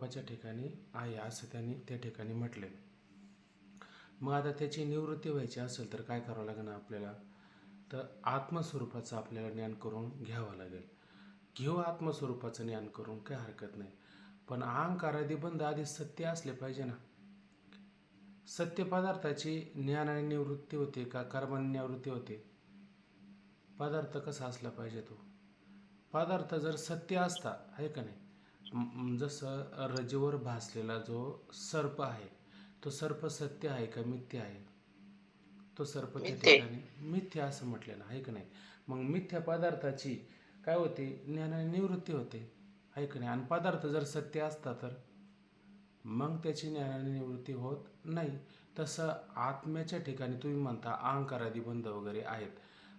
स्वरूपाच्या ठिकाणी आहे असं त्यांनी त्या ठिकाणी म्हटले. मग आता त्याची निवृत्ती व्हायची असेल तर काय करावं लागेल आपल्याला, तर आत्मस्वरूपाचं आपल्याला ज्ञान करून घ्यावं लागेल. घेऊ आत्मस्वरूपाचं ज्ञान करून, काही हरकत नाही. पण अहंकारादी बंध आधी सत्य असले पाहिजे ना. सत्य पदार्थाची ज्ञानाने निवृत्ती होते का कर्माने निवृत्ती होते? पदार्थ कसा असला पाहिजे तो? पदार्थ जर सत्य असता, आहे का नाही, जसं रजेवर भासलेला जो सर्प आहे, तो सर्प सत्य आहे का मिथ्या आहे? तो सर्प त्या ठिकाणी मिथ्या असं म्हटलेलं आहे का नाही. मग मिथ्या पदार्थाची काय होते, ज्ञानाने निवृत्ती होते, आहे का नाही. आणि पदार्थ जर सत्य असता तर मग त्याची ज्ञानाने निवृत्ती होत नाही. तसं आत्म्याच्या ठिकाणी तुम्ही म्हणता अहंकारादी बंध वगैरे आहेत.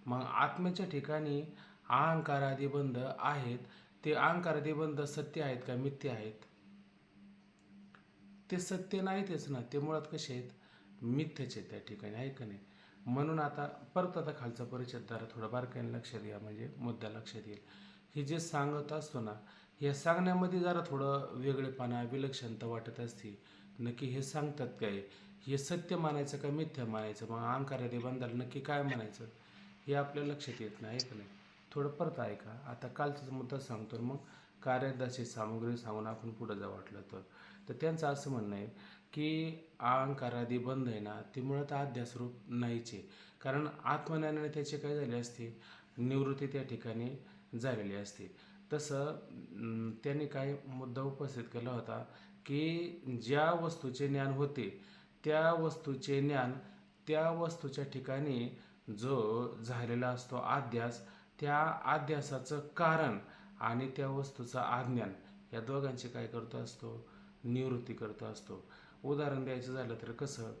मग आत्म्याच्या ठिकाणी अहंकारादी बंध आहेत, ते अहंकारादी बंध सत्य आहेत का मिथ्या आहेत? ते सत्य नाहीतच ना, ते मुळात कसे आहेत, मिथ्याचे त्या ठिकाणी, आहे का नाही. म्हणून आता परत आता खालचा परिच्छेद जरा थोडा बारकाईने लक्षात घ्या, म्हणजे मुद्दा लक्षात येईल. हे जे सांगत असतो ना, या सांगण्यामध्ये जरा थोडं वेगळेपणा विलक्षणता वाटत असते. नक्की हे सांगतात काय, हे सत्य मानायचं का मिथ्या मानायचं, मग अहंकारादी बंधाला नक्की काय म्हणायचं हे आपल्या लक्षात येत नाही, आहे का नाही. थोडं परत ऐका. आता कालचाच मुद्दा सांगतो, मग कार्यादाची सामुग्री सांगून आपण पुढे जाऊ वाटलं तर त्यांचं असं म्हणणं आहे की अहंकारादी बंध आहे ना, ते मुळात अध्यासरूप नाहीचे. कारण आत्मज्ञानाने त्याचे काय झाले असते, निवृत्ती त्या ठिकाणी झालेली असते. तसं त्यांनी काय मुद्दा उपस्थित केला होता की ज्या वस्तूचे ज्ञान होते त्या वस्तूचे ज्ञान, त्या वस्तूच्या ठिकाणी जो झालेला असतो अध्यास, त्या अध्यासाचं कारण आणि त्या वस्तूचं अज्ञान, या दोघांची काय करतो असतो, निवृत्ती करतो असतो. उदाहरण द्यायचं झालं तर कसं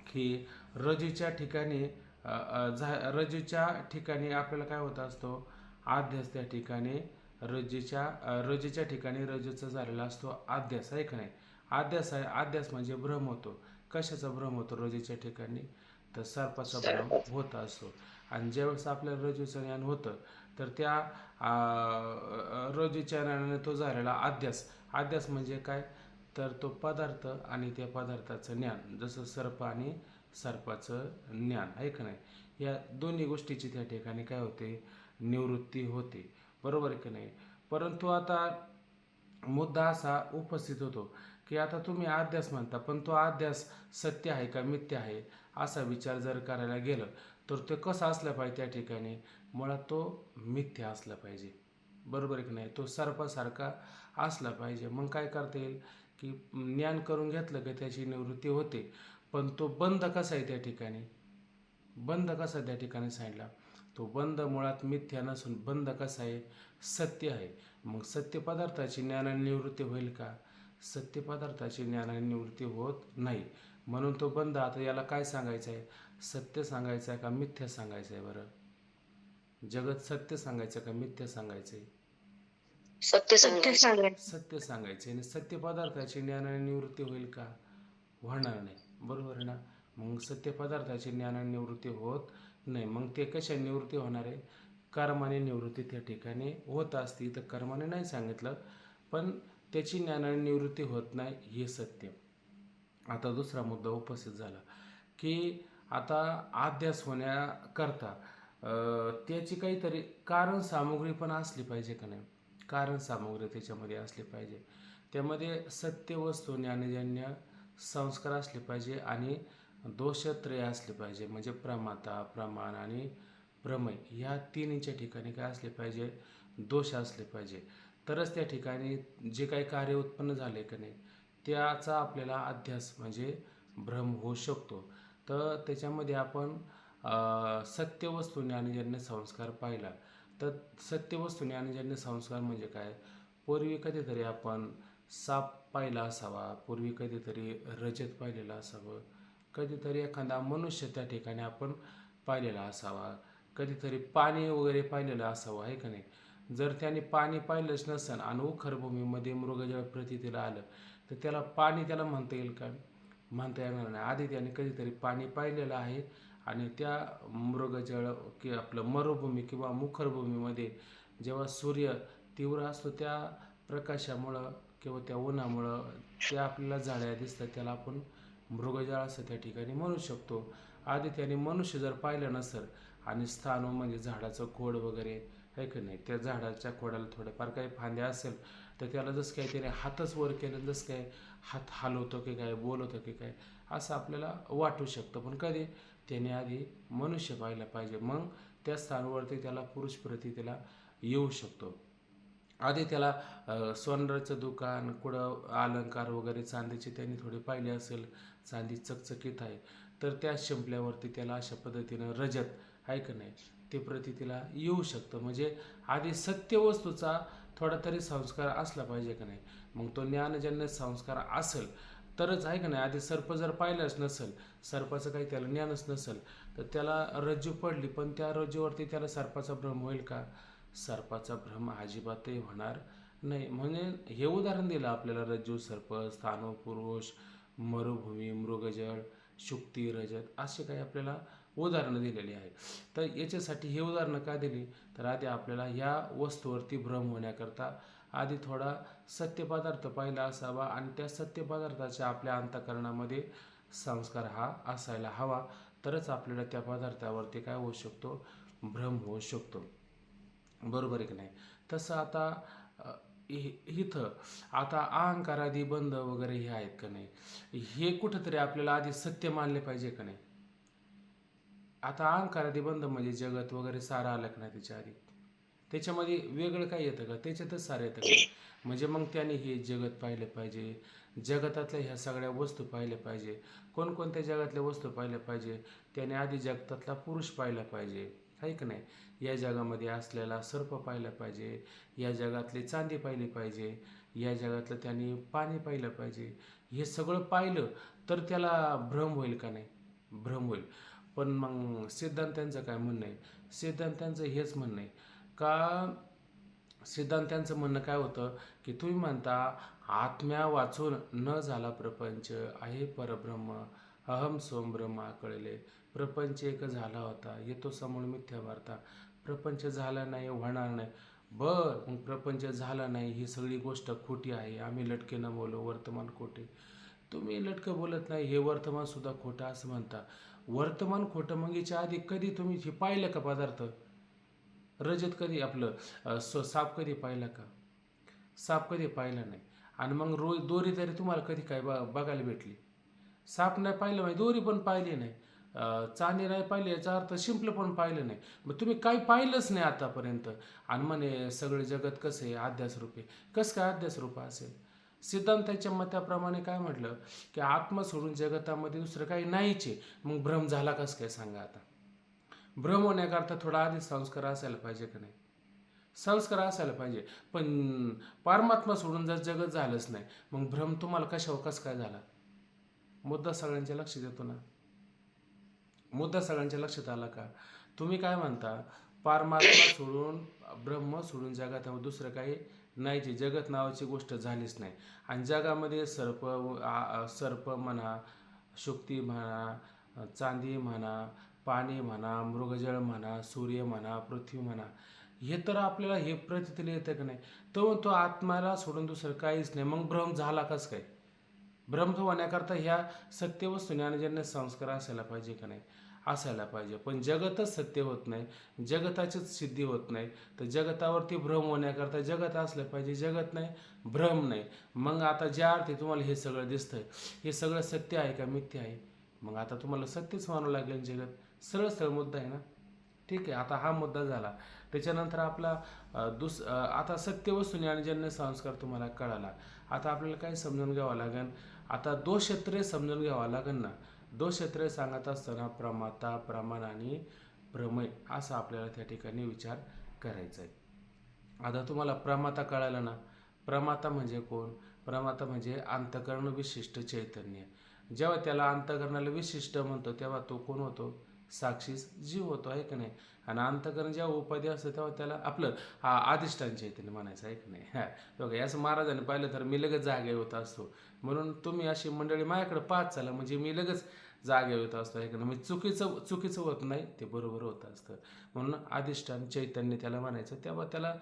की रजूच्या ठिकाणी रजूच्या ठिकाणी आपल्याला काय होत असतो, अध्यास त्या ठिकाणी रजूच्या ठिकाणी रजूचा झालेला असतो अध्यास, आहे का नाही. अध्यास आहे, अध्यास म्हणजे भ्रम होतो. कशाचा भ्रम होतो रजूच्या ठिकाणी, तर सर्पाचा भ्रम होत असतो. आणि ज्यावेळेस आपल्याला रजूचं ज्ञान होतं तर त्या रजूच्या ज्ञानाने तो झालेला अध्यास म्हणजे काय, तर तो पदार्थ आणि त्या पदार्थाचं ज्ञान, जसं सर्प आणि सर्पाचं ज्ञान, आहे का नाही. या दोन्ही गोष्टीची त्या ठिकाणी काय होते, निवृत्ती होते, बरोबर आहे का नाही. परंतु आता मुद्दा असा उपस्थित होतो की आता तुम्ही अध्यास म्हणता, पण तो अध्यास सत्य आहे का मिथ्या आहे असा विचार जर करायला गेलं तर ते कसं असलं पाहिजे त्या ठिकाणी, मुळात तो मिथ्या असला पाहिजे, बरोबर आहे की नाही. तो सर्पासारखा असला पाहिजे. मग काय करता येईल की ज्ञान करून घेतलं की त्याची निवृत्ती होते. पण तो बंध कसा आहे त्या ठिकाणी, बंध कसा त्या ठिकाणी सांगितला, तो बंध मुळात मिथ्या नसून बंध कसा आहे, सत्य आहे. मग सत्य पदार्थाची ज्ञानाने निवृत्ती होईल का, सत्य पदार्थाची ज्ञानाने निवृत्ती होत नाही. म्हणून तो बंध, आता याला काय सांगायचं आहे, सत्य सांगायचं आहे का मिथ्या सांगायचं आहे? बरं, जगत सत्य सांगायचं का मिथ्या सांगायचं आहे? सत्य सांगायचं. सत्य सांगायचे. आणि सत्य पदार्थाची ज्ञानाने निवृत्ती होईल का, होणार नाही, बरोबर आहे ना. मग सत्य पदार्थाची ज्ञानाने निवृत्ती होत नाही. मग ते कशा निवृत्ती होणार आहे, कर्माने निवृत्ती त्या ठिकाणी होत असती. तर कर्माने नाही सांगितलं, पण त्याची ज्ञानाने निवृत्ती होत नाही हे सत्य. आता दुसरा मुद्दा उपस्थित झाला की आता अध्यास होण्याकरता त्याची काहीतरी कारण सामुग्री पण असली पाहिजे का नाही, कारण सामुग्री त्याच्यामध्ये असली पाहिजे. त्यामध्ये सत्य वस्तू ज्ञानजन्य संस्कार असले पाहिजे आणि दोषत्रय असले पाहिजे, म्हणजे प्रमाता, प्रमाण आणि प्रमेय, ह्या तिन्हीच्या ठिकाणी काय असले पाहिजे, दोष असले पाहिजे. तरच त्या ठिकाणी जे काही कार्य उत्पन्न झाले का नाही त्याचा आपल्याला अध्यास म्हणजे भ्रम होऊ शकतो. तर त्याच्यामध्ये आपण सत्यवस्तू ज्ञानजन्य संस्कार पाहिला. तर सत्यवस्तू ज्ञानजन्य संस्कार म्हणजे काय, पूर्वी कधीतरी आपण साप पाहिला असावा, पूर्वी कधीतरी रजत पाहिलेलं असावं, कधीतरी एखादा मनुष्य त्या ठिकाणी आपण पाहिलेला असावा, कधीतरी पाणी वगैरे पाहिलेलं असावं, आहे का नाही. जर त्याने पाणी पाहिलंच नसेल आणि उखरभूमीमध्ये मृगजळ प्रतीला आलं तर त्याला पाणी त्याला म्हणता येईल का, म्हणता येणार नाही. आधी त्याने कधीतरी पाणी पाहिलेलं आहे आणि त्या मृगजळ की आपलं मरुभूमी किंवा मुखरभूमीमध्ये जेव्हा सूर्य तीव्र असतो त्या प्रकाशामुळं किंवा त्या उन्हामुळं त्या आपल्याला जाळ्या दिसतात, त्याला आपण मृगजळ असं त्या ठिकाणी म्हणू शकतो. आधी त्याने मनुष्य जर पाहिलं नसेल आणि स्थान म्हणजे झाडाचं खोड वगैरे आहे की नाही, त्या झाडाच्या खोडाला थोड्याफार काही फांद्या असेल तर त्याला जसं काय त्याने हातच वर केलं, जसं काय हात हलवतो की काय बोलवतो की काय असं आपल्याला वाटू शकतं. पण कधी त्याने आधी मनुष्य पाहिला पाहिजे, मग त्या स्थानावरती त्याला पुरुष प्रती त्याला येऊ शकतो. आधी त्याला सोनाराचं दुकान कुठं अलंकार वगैरे चांदीचे त्यांनी थोडे पाहिले असेल, चांदी चकचकीत आहे तर त्या शिंपल्यावरती त्याला अशा पद्धतीनं रजत आहे का नाही ते प्रती तिला येऊ शकतं. म्हणजे आधी सत्य वस्तूचा थोडा तरी संस्कार असला पाहिजे का नाही. मग तो ज्ञानजन्य संस्कार असेल तरच आहे का नाही. आधी सर्प जर पाहिलंच नसेल, सर्पाचं काही त्याला ज्ञानच नसेल तर त्याला रज्जू पडली पण त्या रज्जूवरती त्याला सर्पाचा भ्रम होईल का? सर्पाचा भ्रम अजिबातही होणार नाही. म्हणजे हे उदाहरण दिलं आपल्याला, रज्जू सर्प, स्थाणू पुरुष, मरुभूमी, मृगजळ, शुक्ती, रजत असे काही आपल्याला उदाहरणं दिलेली आहे. तर याच्यासाठी हे उदाहरणं का दिली तर आधी आपल्याला ह्या वस्तूवरती भ्रम होण्याकरता आधी थोडा सत्य पदार्थ पाहिला असावा आणि त्या सत्य पदार्थाच्या आपल्या अंतःकरणामध्ये संस्कार हा असायला हवा, तरच आपल्याला त्या पदार्थावरती काय होऊ शकतो, भ्रम होऊ शकतो. बरोबर आहे की नाही. तसं आता इथं आता अहंकारादी बंध वगैरे हे आहेत का नाही, हे कुठंतरी आपल्याला आधी सत्य मानले पाहिजे का नाही. आता अहंकारादी बंध म्हणजे जगत वगैरे सारं आलं का नाही त्याच्या आधी, त्याच्यामध्ये वेगळं काय येतं का, त्याच्यातच सारं येतं का नाही. म्हणजे मग त्याने हे जगत पाहिलं पाहिजे, जगतातल्या ह्या सगळ्या वस्तू पाहिल्या पाहिजे. कोणकोणत्या जगातल्या वस्तू पाहिल्या पाहिजे, त्याने आधी जगतातला पुरुष पाहिला पाहिजे आहे का नाही. या जगामध्ये असलेला सर्प पाहिला पाहिजे, या जगातली चांदी पाहिली पाहिजे, या जगातलं त्याने पाणी पाहिलं पाहिजे. हे सगळं पाहिलं तर त्याला भ्रम होईल का नाही, भ्रम होईल. पण मग सिद्धांतांचं काय म्हणणं आहे, सिद्धांतांचं हेच म्हणणं आहे का, सिद्धांतांचं म्हणणं काय होतं की तुम्ही म्हणता आत्म्या वाचून न झाला प्रपंच, आहे परब्रह्म, अहम सोम ब्रह्मा कळले, प्रपंच एक झाला होता येतो समूळ मिथ्या वार्ता, प्रपंच झाला नाही होणार नाही. मग प्रपंच झाला नाही ही सगळी गोष्ट खोटी आहे, आम्ही लटके न बोलो वर्तमान खोटे. तुम्ही लटकं बोलत नाही, हे वर्तमान सुद्धा खोटं असं म्हणता. वर्तमान खोटं मग याच्या आधी कधी तुम्ही हे पाहिलं का पदार्थ, रजत कधी आपलं साप कधी पाहिला का, साप कधी पाहिला नाही. आणि मग दोरी तरी तुम्हाला कधी काय बघायला भेटली, साप नाही पाहिलं म्हणजे दोरी पण पाहिली नाही, चांदी नाही पाहिली याचा अर्थ शिंपलं पण पाहिलं नाही. मग तुम्ही काही पाहिलंच नाही आतापर्यंत आणि म्हणे सगळे जगत कसं आहे अध्यासरूपी, कसं काय अध्यासरूप असेल. सिद्धांताच्या मताप्रमाणे काय म्हटलं की आत्मा सोडून जगतामध्ये दुसरं काही नाहीच आहे, मग भ्रम झाला कसं काय सांगा. आता भ्रम होण्याकरता थोडा आधी संस्कार असायला पाहिजे का नाही, संस्कार असायला पाहिजे. पण परमात्मा सोडून जर जगत झालंच नाही मग भ्रम तुम्हाला कशावर कसं काय झाला. मुद्दा सगळ्यांच्या लक्षात येतो ना, मुद्दा सगळ्यांच्या लक्षात आला का. तुम्ही काय म्हणता, परमात्मा सोडून ब्रह्म सोडून जगात दुसरं काही नाहीचे, जगत नावाची गोष्ट झालीच नाही. आणि जगामध्ये सर्प म्हणा, शुक्ती म्हणा, चांदी म्हणा, पाणी म्हणा, मृगजळ म्हणा, सूर्य म्हणा, पृथ्वी म्हणा, हे तर आपल्याला हे प्रतितले येतं का नाही. तो आत्म्याला सोडून दुसरं काहीच नाही, मग भ्रम झाला कसं काय. भ्रम होण्याकरता ह्या सत्यवस्तू ज्ञानजन्य संस्कार असायला पाहिजे का नाही, असायला पाहिजे. पण जगतच सत्य होत नाही, जगताचीच सिद्धी होत नाही, तर जगतावरती भ्रम होण्याकरता जगत असलं पाहिजे, जगत नाही भ्रम नाही. मग आता ज्या अर्थी तुम्हाला हे सगळं दिसतंय हे सगळं सत्य आहे का मिथ्या आहे, मग आता तुम्हाला सत्यच मानावं लागेल. जगत सरळ सरळ मुद्दा आहे ना. ठीक आहे, आता हा मुद्दा झाला. त्याच्यानंतर आपला आता सत्यवस्तू ज्ञानजन्य संस्कार तुम्हाला कळाला. आता आपल्याला काय समजून घ्यावं लागेल, आता दोषत्रय समजून घ्यावं लागेल ना. दोषत्रय सांगत असताना प्रमाता, प्रमाण आणि प्रमेय असा आपल्याला त्या ठिकाणी विचार करायचा आहे. आता तुम्हाला प्रमाता कळालं ना. प्रमाता म्हणजे कोण, प्रमाता म्हणजे अंतःकरण विशिष्ट चैतन्य. जेव्हा त्याला अंतःकरणाला विशिष्ट म्हणतो तेव्हा तो कोण होतो, साक्षी जीव होतो आहे का नाही. आणि अंतःकरण जेव्हा उपाधी असतं तेव्हा त्याला आपलं अधिष्ठान चैतन्य म्हणायचं आहे का नाही. हा बघा, असं महाराजांनी पाहिलं तर मी लगेच जागे होत असतो. म्हणून तुम्ही अशी मंडळी माझ्याकडे पाहत चाला, म्हणजे मी लगेच जागे होत असतं आहे का नाही. म्हणजे चुकीचं होत नाही, ते बरोबर होत असतं. म्हणून अधिष्ठान चैतन्य त्याला म्हणायचं. तेव्हा त्याला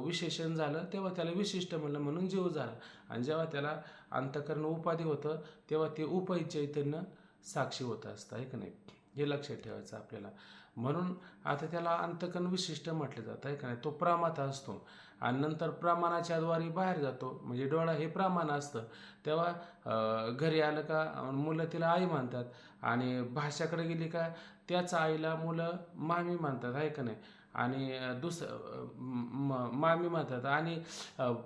विशेषण झालं, तेव्हा त्याला विशिष्ट म्हणलं म्हणून जीव झाला. आणि जेव्हा त्याला अंतःकरण उपाधी होतं तेव्हा ते उपही चैतन्य साक्षी होत असतं आहे का नाही. हे लक्षात ठेवायचं आपल्याला. म्हणून आता त्याला अंतःकरण विशिष्ट म्हटलं जातं आहे का नाही. तो प्रमाता असतो आणि नंतर प्रमाणाच्या द्वारे बाहेर जातो. म्हणजे डोळा हे प्रमाण असतं. तेव्हा घरी आलं का मुलं तिला आई म्हणतात आणि भाषाकडे गेली का त्याच आईला मुलं मामी म्हणतात आहे का नाही. आणि मामी म्हणतात आणि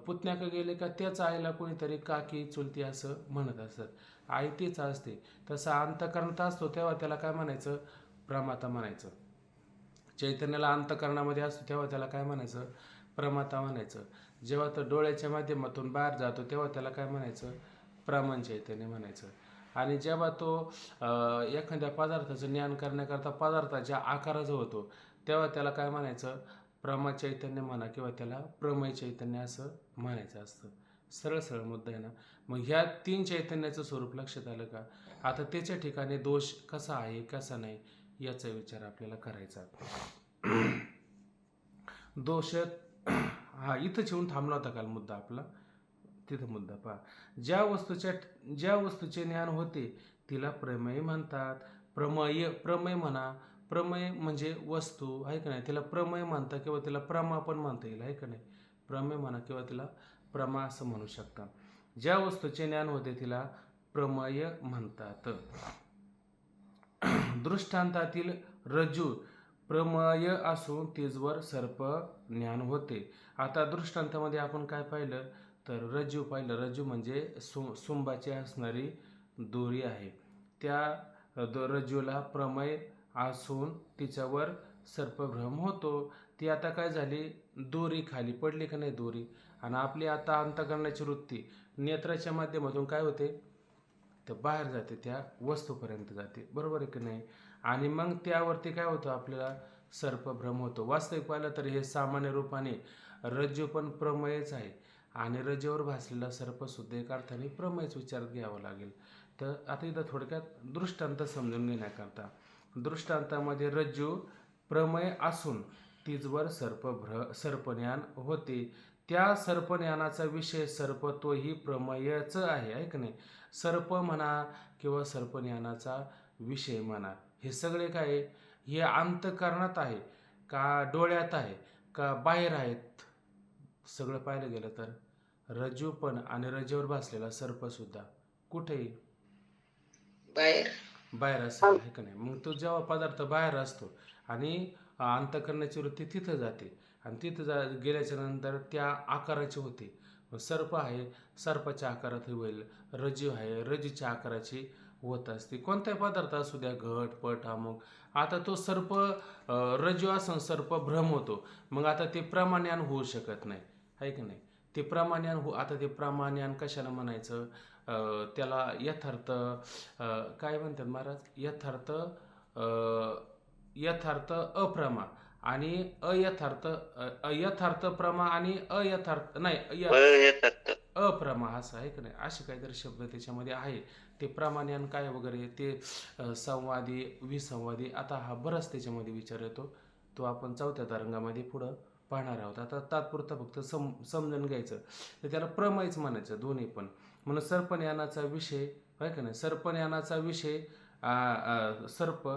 पुतण्याकडे गेले का त्याच आईला कोणीतरी काकी चुलती असं म्हणत असतात. आई तीच असते. तसा अंतःकरणात असतो तेव्हा त्याला काय म्हणायचं, प्रमाता म्हणायचं. चैतन्याला अंतःकरणामध्ये असतो तेव्हा त्याला काय म्हणायचं, प्रमाता म्हणायचं. जेव्हा तो डोळ्याच्या माध्यमातून बाहेर जातो तेव्हा त्याला काय म्हणायचं, प्रमाण चैतन्य म्हणायचं. आणि जेव्हा तो एखाद्या पदार्थाचं ज्ञान करण्याकरता पदार्थाच्या आकाराचं होतो तेव्हा त्याला काय म्हणायचं, प्रमा चैतन्य म्हणा किंवा त्याला प्रमय चैतन्य असं म्हणायचं असतं. सरळ सरळ मुद्दा आहे ना. मग ह्या 3 चैतन्याचं स्वरूप लक्षात आलं का. आता त्याच्या ठिकाणी दोष कसा आहे कसा नाही याचा विचार आपल्याला करायचा. दोष हा इथंच येऊन थांबला होता काल मुद्दा आपला. तिथं मुद्दा पहा. ज्या वस्तूचे ज्ञान होते तिला प्रमेय म्हणतात. प्रमेय म्हणा. प्रमेय म्हणजे वस्तू आहे का नाही. तिला प्रमेय म्हणतात किंवा तिला प्रमा पण म्हणता येईल आहे का नाही. प्रमेय म्हणा किंवा तिला प्रमा असं म्हणू शकता. ज्या वस्तूचे ज्ञान होते तिला प्रमेय म्हणतात. दृष्टांतातील रज्जू प्रमेय असून तिजवर सर्प ज्ञान होते. आता दृष्टांतामध्ये आपण काय पाहिलं तर रज्जू पाहिलं. रज्जू म्हणजे सुंबाची असणारी दोरी आहे. त्या रज्जूला प्रमेय असून तिच्यावर सर्पभ्रम होतो. ती आता काय झाली, दोरी खाली पडली का नाही दोरी. आणि आपली आता अंतःकरणाची वृत्ती नेत्राच्या माध्यमातून काय होते तर बाहेर जाते, त्या वस्तूपर्यंत जाते, बरोबर आहे की नाही. आणि मग त्यावरती काय होतं आपल्याला सर्पभ्रम होतो. वास्तविक पाहिलं तर हे सामान्य रूपाने रज्जू पण प्रमेयच आहे आणि रज्जूवर भासलेला सर्पसुद्धा एक अर्थाने प्रमेयच विचारात घ्यावं लागेल. तर आता इथं थोडक्यात दृष्टांत समजून घेण्याकरता, दृष्टांतामध्ये रज्जू प्रमेय असून तिजवर सर्पज्ञान होते. त्या सर्पज्ञानाचा विषय सर्प तोही प्रमेयच आहे की नाही. सर्प म्हणा किंवा सर्पज्ञानाचा विषय म्हणा, हे सगळे काय हे अंतःकरणात आहे का डोळ्यात आहे का बाहेर आहेत. सगळं पाहिलं गेलं तर रज्जू पण आणि रज्जूवर भासलेला सर्पसुद्धा कुठेही बाहेर असेल आहे का नाही. मग तो जेव्हा पदार्थ बाहेर असतो आणि अंतःकरणाची वृत्ती तिथं जाते आणि तिथं गेल्याच्या नंतर त्या आकाराची होते. सर्प आहे, सर्पाच्या आकारात होईल. रज्जू आहे, रज्जूच्या आकाराची होत असते. कोणताही पदार्थ असू द्या, घट पट अमुक. आता तो सर्प रज्जू असून सर्प भ्रम होतो. मग आता ते प्रमाज्ञान होऊ शकत नाही आहे की नाही. ते प्रमाज्ञान आता ते प्रमाज्ञान कशाला म्हणायचं, त्याला यथार्थ काय म्हणतात महाराज, यथार्थ अप्रमा आणि यथार्थ प्रमा आणि अयथार्थ नाही अप्रमा असं आहे की नाही. असे काहीतरी शब्द त्याच्यामध्ये आहे. ते प्रामाण्यान काय वगैरे ते संवादी विसंवादी आता हा बराच त्याच्यामध्ये विचार येतो. तो आपण 4थ्या तरंगामध्ये पुढं पाहणार आहोत. आता तात्पुरता फक्त समजून घ्यायचं तर त्याला प्रमेयच म्हणायचं दोन्ही पण. म्हणून सर्पज्ञानाचा विषय आहे का नाही, सर्पज्ञानाचा विषय सर्प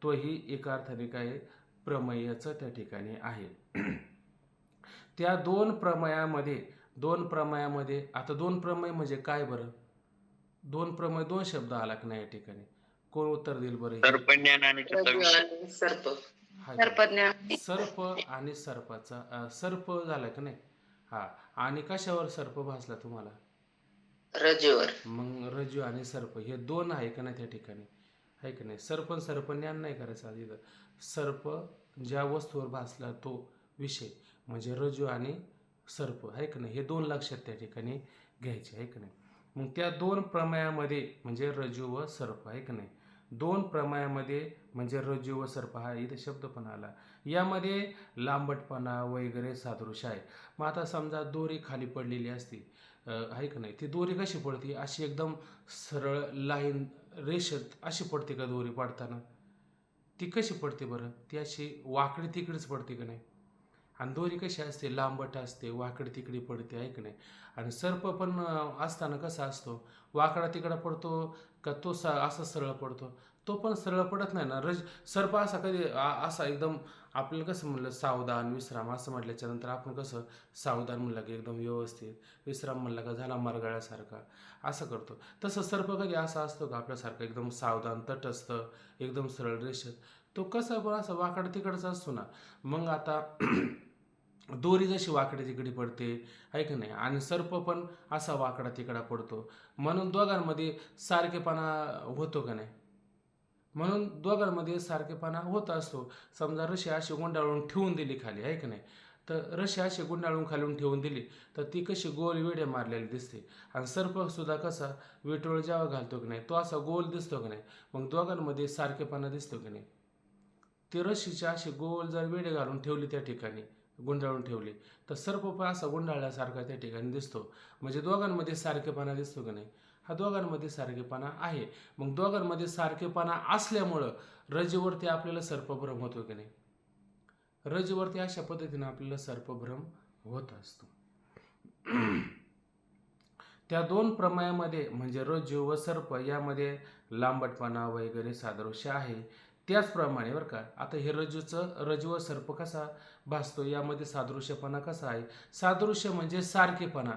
तोही एका अर्थाने काय प्रमेयचं त्या ठिकाणी आहे. त्या दोन प्रमेयामध्ये आता दोन प्रमेय म्हणजे काय बरं. दोन प्रमेय, दोन शब्द आला की नाही या ठिकाणी. कोण उत्तर देईल बरं. सर्प आणि सर्पाचा सर्प झाला की नाही. हा, आणि कशावर सर्प भासला तुम्हाला, रज्जूवर. मग रज्जू आणि सर्प हे दोन आहे का नाही त्या ठिकाणी आहे की नाही. सर्प ज्ञान नाही करायचं आधी. सर्प ज्या वस्तूवर भासला तो विषय म्हणजे रज्जू आणि सर्प आहे का नाही. हे दोन लक्षात त्या ठिकाणी घ्यायचे आहे का नाही. मग त्या दोन प्रमेयामध्ये म्हणजे रज्जू व सर्प आहे का नाही. दोन प्रमेयामध्ये म्हणजे रज्जू व सर्प हा इथे शब्द पण आला. यामध्ये लांबटपणा वगैरे सादृश्य आहे. मग आता समजा दोरी खाली पडलेली असते आहे का नाही, ती दोरी कशी पडते, अशी एकदम सरळ लाईन रेषेत अशी पडते का दोरी पाडताना? ती कशी पडते बरं? ती अशी वाकडी तिकडेच पडते का नाही? आणि दोरी कशी असते, लांबट असते, वाकडी तिकडी पडते, आहे का नाही? आणि सर्प पण असताना कसा असतो, वाकडा तिकडा पडतो का तो असा सरळ पडतो? तो पण सरळ पडत नाही ना. सर्प असा कधी असा एकदम आपल्याला कसं म्हणलं सावधान विश्राम असं म्हटल्याच्या नंतर आपण कसं सावधान म्हणलं की एकदम व्यवस्थित, विश्राम म्हणलं का झाला मरगळ्यासारखा असं करतो. तसं सर्प कधी असा असतो का आपल्यासारखं एकदम सावधान तटस्थ एकदम सरळ रेषेत? तो कसा पण असा वाकडा तिकडचा असतो ना. मग आता दोरी जशी वाकडी तिकडी पडते, आहे का नाही, आणि सर्प पण असा वाकडा तिकडा पडतो, म्हणून दोघांमध्ये सारखेपणा होतो का नाही? म्हणून दोघांमध्ये सारखेपणा होत असतो. समजा रशी अशी गुंडाळून ठेवून दिली खाली, आहे का नाही, तर रशी अशी गुंडाळून खालून ठेवून दिली तर ती कशी गोल वेढे मारलेली दिसते. आणि सर्पसुद्धा कसा विटोळ जेव्हा घालतो की नाही तो असा गोल दिसतो की नाही, मग दोघांमध्ये सारखेपणा दिसतो की नाही? ती रशीची अशी गोल जर वेढे घालून ठेवली त्या ठिकाणी, गुंडाळून ठेवली, तर सर्प पण असा गुंडाळल्यासारखा त्या ठिकाणी दिसतो. म्हणजे दोघांमध्ये सारखेपणा दिसतो की नाही? हा दोघांमध्ये सारखेपणा आहे. मग दोघांमध्ये सारखेपणा असल्यामुळं रजेवरती आपल्याला सर्पभ्रम होतो की नाही? रजेवरती अशा पद्धतीने आपल्याला सर्पभ्रम होत असतो. त्या दोन प्रमेयामध्ये म्हणजे रज्जू व सर्प यामध्ये लांबटपणा वगैरे सादृश्य आहे. त्याचप्रमाणे बरं का, आता हे रज्जू व सर्प कसा भासतो, यामध्ये सादृश्यपणा कसा आहे? सादृश्य म्हणजे सारखेपणा,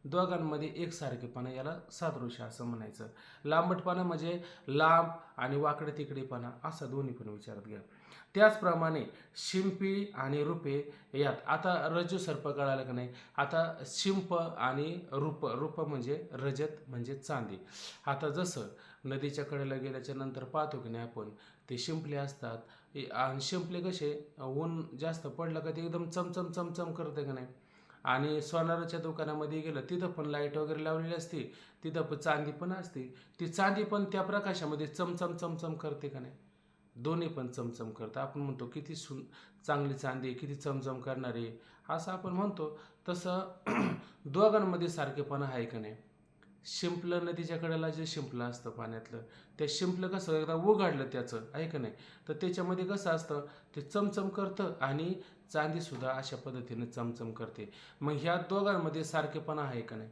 दोघांमध्ये एकसारखेपणा, याला सादृश्य असं म्हणायचं. लांबटपणा म्हणजे लांब आणि वाकडे तिकडेपणा, असा दोन्ही पण विचारात घ्या. त्याचप्रमाणे शिंपी आणि रूपे यात, आता रज्जू सर्प कळालं का नाही? आता शिंप आणि रूप म्हणजे रजत म्हणजे चांदी. आता जसं नदीच्या कडेला गेल्याच्या नंतर पाहतो की नाही आपण, ते शिंपले असतात, आणि शिंपले कसे ऊन जास्त पडलं का ते एकदम चमचम चमचम करते का नाही? आणि सोनाराच्या दुकानामध्ये गेलं तिथं पण लाईट वगैरे लावलेली असते, तिथं पण चांदी पण असते, ती चांदी पण त्या प्रकाशामध्ये चमचम चमचम करते का नाही? दोन्ही पण चमचम करतं. आपण म्हणतो किती चांगली चांदी, किती चमचम करणारी, असं आपण म्हणतो. तसं दोघांमध्ये सारखेपणा आहे का नाही? शिंपलं नदीच्या कडेला जे शिंपलं असतं पाण्यातलं, त्या शिंपलं कसं एकदा उघडलं त्याचं, आहे का नाही, तर त्याच्यामध्ये कसं असतं, ते चमचम करतं आणि चांदीसुद्धा अशा पद्धतीने चमचम करते. मग ह्या दोघांमध्ये सारखेपणा आहे का नाही?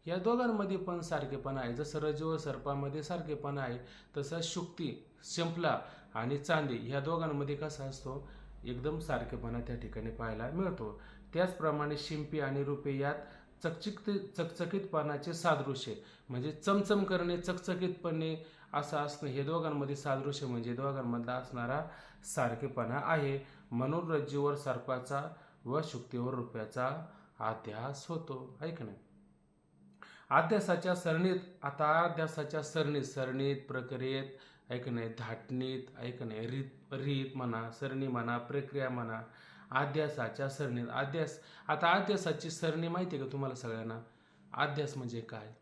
या दोघांमध्ये पण सारखेपणा आहे. जसं रज्जू व सर्पामध्ये सारखेपणा आहे, तसं शुक्ती शिंपला आणि चांदी ह्या दोघांमध्ये कसा असतो, एकदम सारखेपणा त्या ठिकाणी पाहायला मिळतो. त्याचप्रमाणे शिंपी आणि रूपे यात चकचकीतपणाचे सादृश्य म्हणजे चमचम करणे, चकचकीतपणे असं असणं, हे दोघांमध्ये सादृश्य म्हणजे दोघांमधला असणारा सारखेपणा आहे. म्हणून रज्जूवर सर्पाचा व शुक्तीवर रुपयाचा अध्यास होतो, आहे का नाही? अध्यासाच्या सरणीत, आता अध्यासाच्या सरणीत प्रक्रियेत, ऐक नाही, धाटणीत, ऐक नाही, रीत म्हणा, सरणी म्हणा, प्रक्रिया म्हणा, अध्यासाच्या सरणीत आता अध्यासाची सरणी माहिती आहे का तुम्हाला सगळ्यांना? अध्यास म्हणजे काय,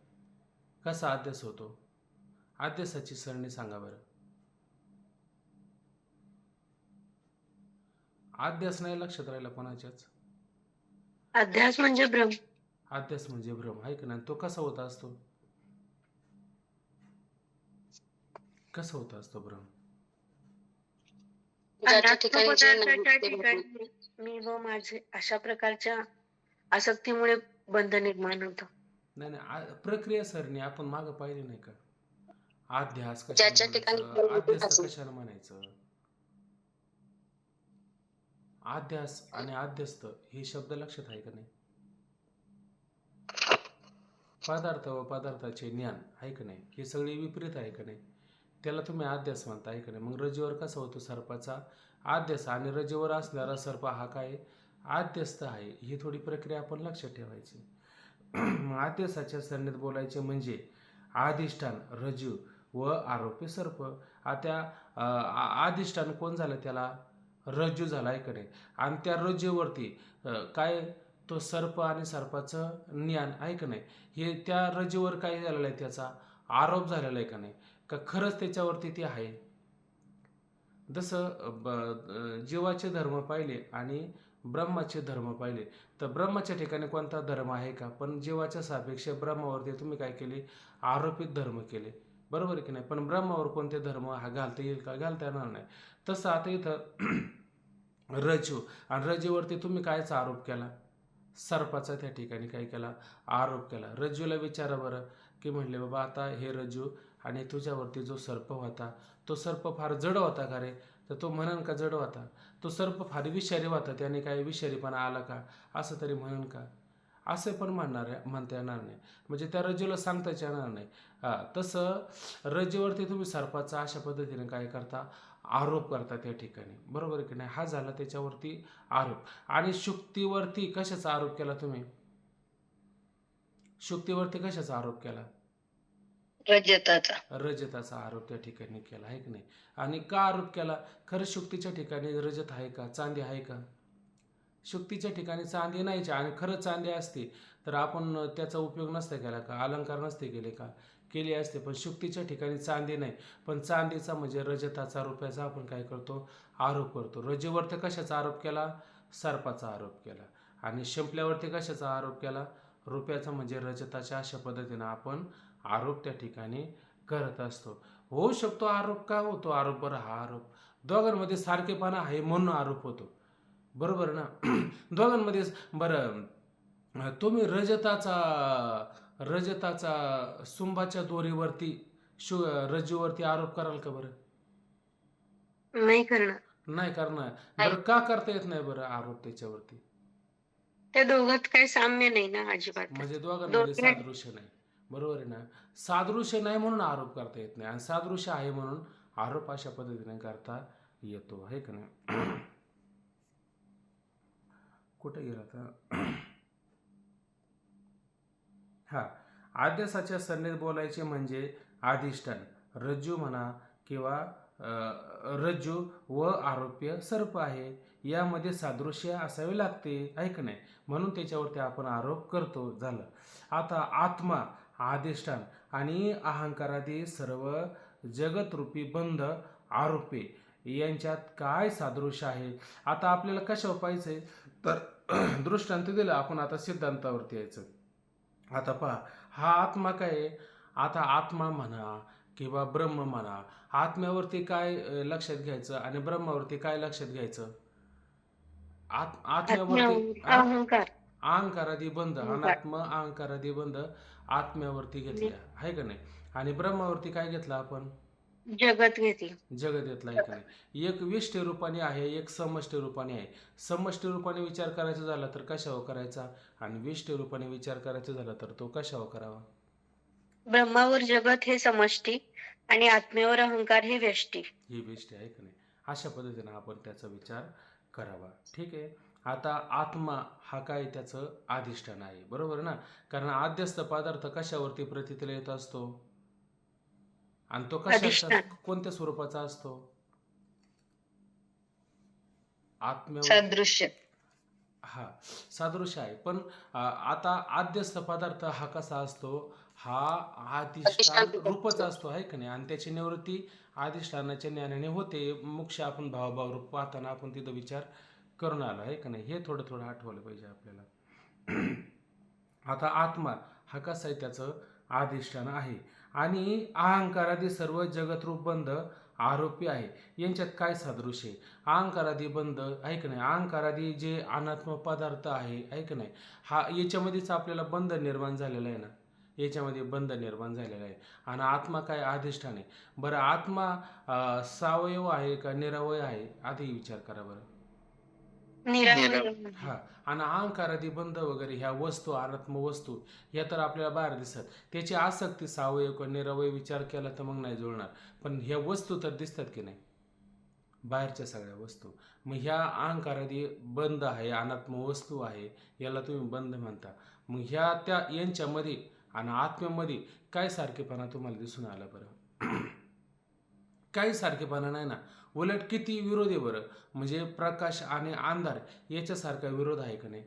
कसा अध्यास होतो? अध्यासाची सरणी सांगा बरं. अध्यास नाही लक्षात राहिला कोणाच्याच? अध्यास म्हणजे भ्रम. अध्यास म्हणजे भ्रम, आहे का नाही? तो कसा होत असतो? कसा होत असतो भ्रम? ज्याच्या ठिकाणी जे पदार्थाच्या नव्हते ठिकाणी मी व माझे अशा प्रकारच्या आसक्तीमुळे बंध निर्माण होतं. नाही, प्रक्रिया सरणी आपण मागं पाहिली नाही का? अध्यास कशाला ज्याच्या ठिकाणी म्हणायचं, अध्यास असेल. कशाला म्हणायचं? अध्यास आणि अध्यस्त हे शब्द लक्षात आहे का नाही? पदार्थ व पदार्थाचे ज्ञान आहे का नाही, हे सगळे विपरीत आहे का नाही? त्याला तुम्ही अध्यास म्हणता, आहे का नाही? मग रजेवर कसा होतो सर्पाचा अध्यास, आणि रजेवर असणारा सर्प हा काय अध्यस्त आहे, ही थोडी प्रक्रिया आपण लक्षात ठेवायची. मग अध्यासाच्या सरणीत बोलायचे म्हणजे अधिष्ठान रज्जू व आरोपी सर्प. आता अधिष्ठान कोण झालं, त्याला रज्जू झाला, आहे का नाही? आणि त्या रज्जूवरती काय, तो सर्प आणि सर्पाचं ज्ञान, आहे का नाही, हे त्या रज्जूवर काय झालेलं आहे, त्याचा आरोप झालेला आहे का नाही, का खरंच त्याच्यावरती ते आहे? जसं जीवाचे धर्म पाहिले आणि ब्रह्माचे धर्म पाहिले तर ब्रह्माच्या ठिकाणी कोणता धर्म आहे का? पण जीवाच्या सापेक्ष ब्रह्मावरती तुम्ही काय केले? आरोपित धर्म केले. बरोबर आहे की नाही? पण ब्रह्मावर कोणते धर्म हा घालता येईल का? घालता येणार नाही. तसं आता इथं रज्जू, आणि रज्जूवरती तुम्ही कायचा आरोप केला? सर्पाचा त्या ठिकाणी काय केला? आरोप केला. रज्जूला विचारा बरं, की म्हणले बाबा आता हे रज्जू आणि तुझ्यावरती जो सर्प होता तो सर्प फार जड होता का रे? तर तो म्हणन का जड होता? तो सर्प फार विषारी होता, त्याने काही विषारीपणा आला का? असं तरी म्हणन का? असे पण म्हणता येणार नाही. म्हणजे त्या रज्जूला सांगताच येणार नाही. तसं रज्जूवरती तुम्ही सर्पाचा अशा पद्धतीने काय करता? आरोप करता त्या ठिकाणी. बरोबर आहे की नाही? हा झाला त्याच्यावरती आरोप. आणि शुक्तीवरती कशाचा आरोप केला तुम्ही? शुक्तीवरती कशाचा आरोप केला? रजताचा. रजताचा आरोप त्या ठिकाणी केला आहे की नाही? आणि का आरोप केला? खरं शुक्तीच्या ठिकाणी रजत आहे का? चांदी आहे का? शुक्तीच्या ठिकाणी चांदी नाहीच. आणि खरं चांदी असते तर आपण त्याचा उपयोग नसता केला का? अलंकार नसते केले का? केले असते. पण शुक्तीच्या ठिकाणी चांदी नाही, पण चांदीचा म्हणजे रजताचा, रुपयाचा आपण काय करतो? आरोप करतो. रजेवरती कशाचा आरोप केला? सर्पाचा आरोप केला. आणि शिंपल्यावरती कशाचा आरोप केला? रुपयाचा म्हणजे रजताच्या. अशा पद्धतीनं आपण आरोप त्या ठिकाणी करत असतो. होऊ शकतो आरोप. का होतो आरोप बरं? हा आरोप दोघांमध्ये सारखेपणा आहे म्हणून आरोप होतो. बरोबर ना? दोघांमध्ये बरं, तुम्ही रजताचा सुंबाच्या दोरीवरती रज्जूवरती आरोप कराल का बरं? नाही करणार. नाही करणार. नाही. बरं का करता येत नाही बरं आरोप त्याच्यावरती? त्या दोघात काही साम्य नाही ना म्हणजे अजिबातच. दोघांमध्ये दोघे सादृश्य नाही. बरोबर आहे ना? सादृश्य नाही म्हणून आरोप करता येत नाही, आणि सादृश्य आहे म्हणून आरोप अशा पद्धतीने करता येतो. आहे का नाही? कुठे गेला आता? हा, आद्यासाच्या सन्नीत बोलायचे म्हणजे अधिष्ठान, रज्जू म्हणा किंवा रज्जू व आरोप्य सर्प आहे, यामध्ये सादृश्य असावे लागते. आहे का नाही? म्हणून त्याच्यावरती आपण आरोप करतो. झालं. आता आत्मा, अधिष्ठान आणि अहंकारादी सर्व जगतरूपी बंध, आरोपे यांच्यात काय सादृश्य आहे? आता आपल्याला कशावर पाहिजे तर दृष्टांत दिलं, आपण आता सिद्धांतावरती यायचं. आता पहा, हा आत्मा काय आहे? आता आत्मा म्हणा किंवा ब्रह्म म्हणा, आत्म्यावरती काय लक्षात घ्यायचं आणि ब्रह्मावरती काय लक्षात घ्यायचं? आत्म्यावरती अहंकार. अहंकारादी बंध, अहंकार. अनात्म अहंकारादी बंध आत्म्यावरती घेतल्या, आहे का नाही? आणि ब्रह्मावरती काय घेतलं आपण? जगत घेतली. जगत घेतला, आहे का नाही? एक विष्टी रूपाने आहे, एक समष्टी रूपाने आहे. समष्टी रूपाने विचार करायचा झाला तर कशावर करायचा, आणि विष्टी रूपाने विचार करायचा झाला तर तो कशावर करावा? ब्रह्मावर जगत हे समष्टी आणि आत्म्यावर अहंकार हे व्यष्टी. ही विष्टी, आहे का नाही? अशा पद्धतीने आपण त्याचा विचार करावा. ठीक आहे. आता आत्मा हा काय? त्याचं अधिष्ठान आहे. बरोबर ना? कारण आद्यस्थ पदार्थ कशावरती प्रतीतीला येत असतो, आणि तो कशाचा, अधिष्ठान. कोणत्या स्वरूपाचा असतो? आत्म्यावर. सदृश्य. हा, सादृश्य आहे. पण आता आद्यस्थ पदार्थ हा कसा असतो? हा अधिष्ठान अधिष्ठान रूपच असतो, आहे का नाही? आणि त्याची निवृत्ती अधिष्ठानाच्या ज्ञानाने होते. मोक्ष आपण भावभाव रूप पाहताना आपण तिथं विचार करून आलो, आहे का नाही? हे थोडं थोडं आठवलं पाहिजे आपल्याला. आता आत्मा हा कसा आहे? त्याचं अधिष्ठान आहे. आणि अहंकारादी सर्व जगतरूप बंध आरोपी आहे. यांच्यात काय सादृश्य आहे? अहंकारादी बंध, आहे का नाही? अहंकारादी जे अनात्म पदार्थ आहे का नाही? हा याच्यामध्येच आपल्याला बंध निर्माण झालेला आहे ना, याच्यामध्ये बंध निर्माण झालेला आहे. आणि आत्मा काय? अधिष्ठान आहे. बरं, आत्मा सावयव आहे का निरवय आहे? आधी विचार करा बरं. निरामय. हा, आणि अहंकारादी बंध वगैरे ह्या वस्तू, अनात्म वस्तू, ह्या तर आपल्याला बाहेर दिसत. त्याची आसक्ती सावयव किंवा निरवय विचार केला तर मग नाही जुळणार. पण ह्या वस्तू तर दिसतात की नाही, बाहेरच्या सगळ्या वस्तू. मग ह्या अहंकारादी बंध आहे, अनात्म वस्तू आहे, याला तुम्ही बंध म्हणता. मग ह्या त्या यांच्यामध्ये आणि आत्म्यामध्ये काय सारखेपणा तुम्हाला दिसून आला बरं? काही सारखेपणा नाही ना. उलट किती विरोध आहे बरं. म्हणजे प्रकाश आणि अंधार याच्यासारखा विरोध आहे का नाही?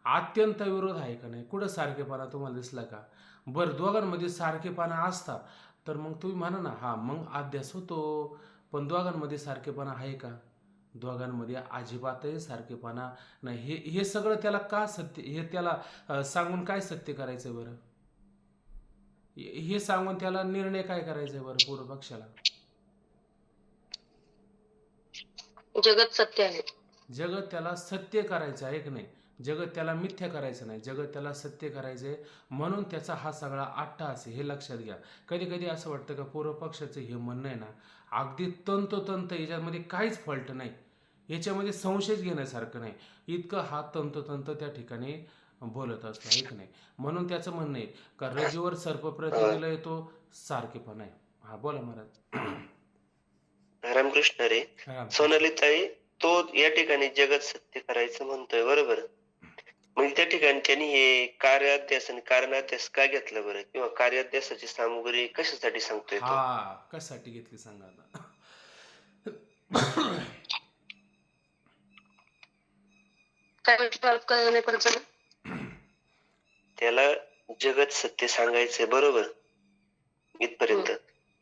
अत्यंत विरोध आहे का नाही? कुठं सारखेपणा तुम्हाला दिसला का? बरं, दोघांमध्ये सारखेपणा असता तर मग तुम्ही म्हणा ना, हा मग अध्यास होतो. पण दोघांमध्ये सारखेपणा आहे का? दोघांमध्ये अजिबातही सारखेपणा नाही. हे सगळं त्याला का सत्य, हे त्याला सांगून काय सत्य करायचं बरं? हे सांगून त्याला निर्णय काय करायचा आहे बरं पूर्व पक्षाला? जगत सत्य आहे. जगत त्याला सत्य करायचं आहे की नाही? जगत त्याला मिथ्या करायचं नाही, जगत त्याला सत्य करायचं आहे. म्हणून त्याचा हा सगळा अट्टहास आहे, हे लक्षात घ्या. कधी कधी असं वाटतं का पूर्व पक्षाचं हे म्हणणं आहे ना अगदी तंतोतंत, याच्यामध्ये काहीच फॉल्ट नाही, याच्यामध्ये संशयच घेण्यासारखं नाही, इतकं हा तंतोतंत त्या ठिकाणी बोलत असतो, आहे की नाही? म्हणून त्याचं म्हणणं आहे का रजेवर सर्प प्रतिदिला येतो, सारखेपणा आहे. हा बोला महाराज. रामकृष्ण रे. रामकृष्ण. सोनाली ताई, तो या ठिकाणी जगत सत्य करायचं म्हणतोय, बरोबर? मग त्या ठिकाणी त्यांनी हे कार्याध्यास आणि कारणाध्यास का घेतलं बरं, किंवा कार्याध्यासाची सामुग्री कशासाठी सांगतोय तो? हा कशासाठी घेतली सांगा आता. काय विचार करतो त्याला जगत सत्य सांगायचंय, बरोबर इथपर्यंत.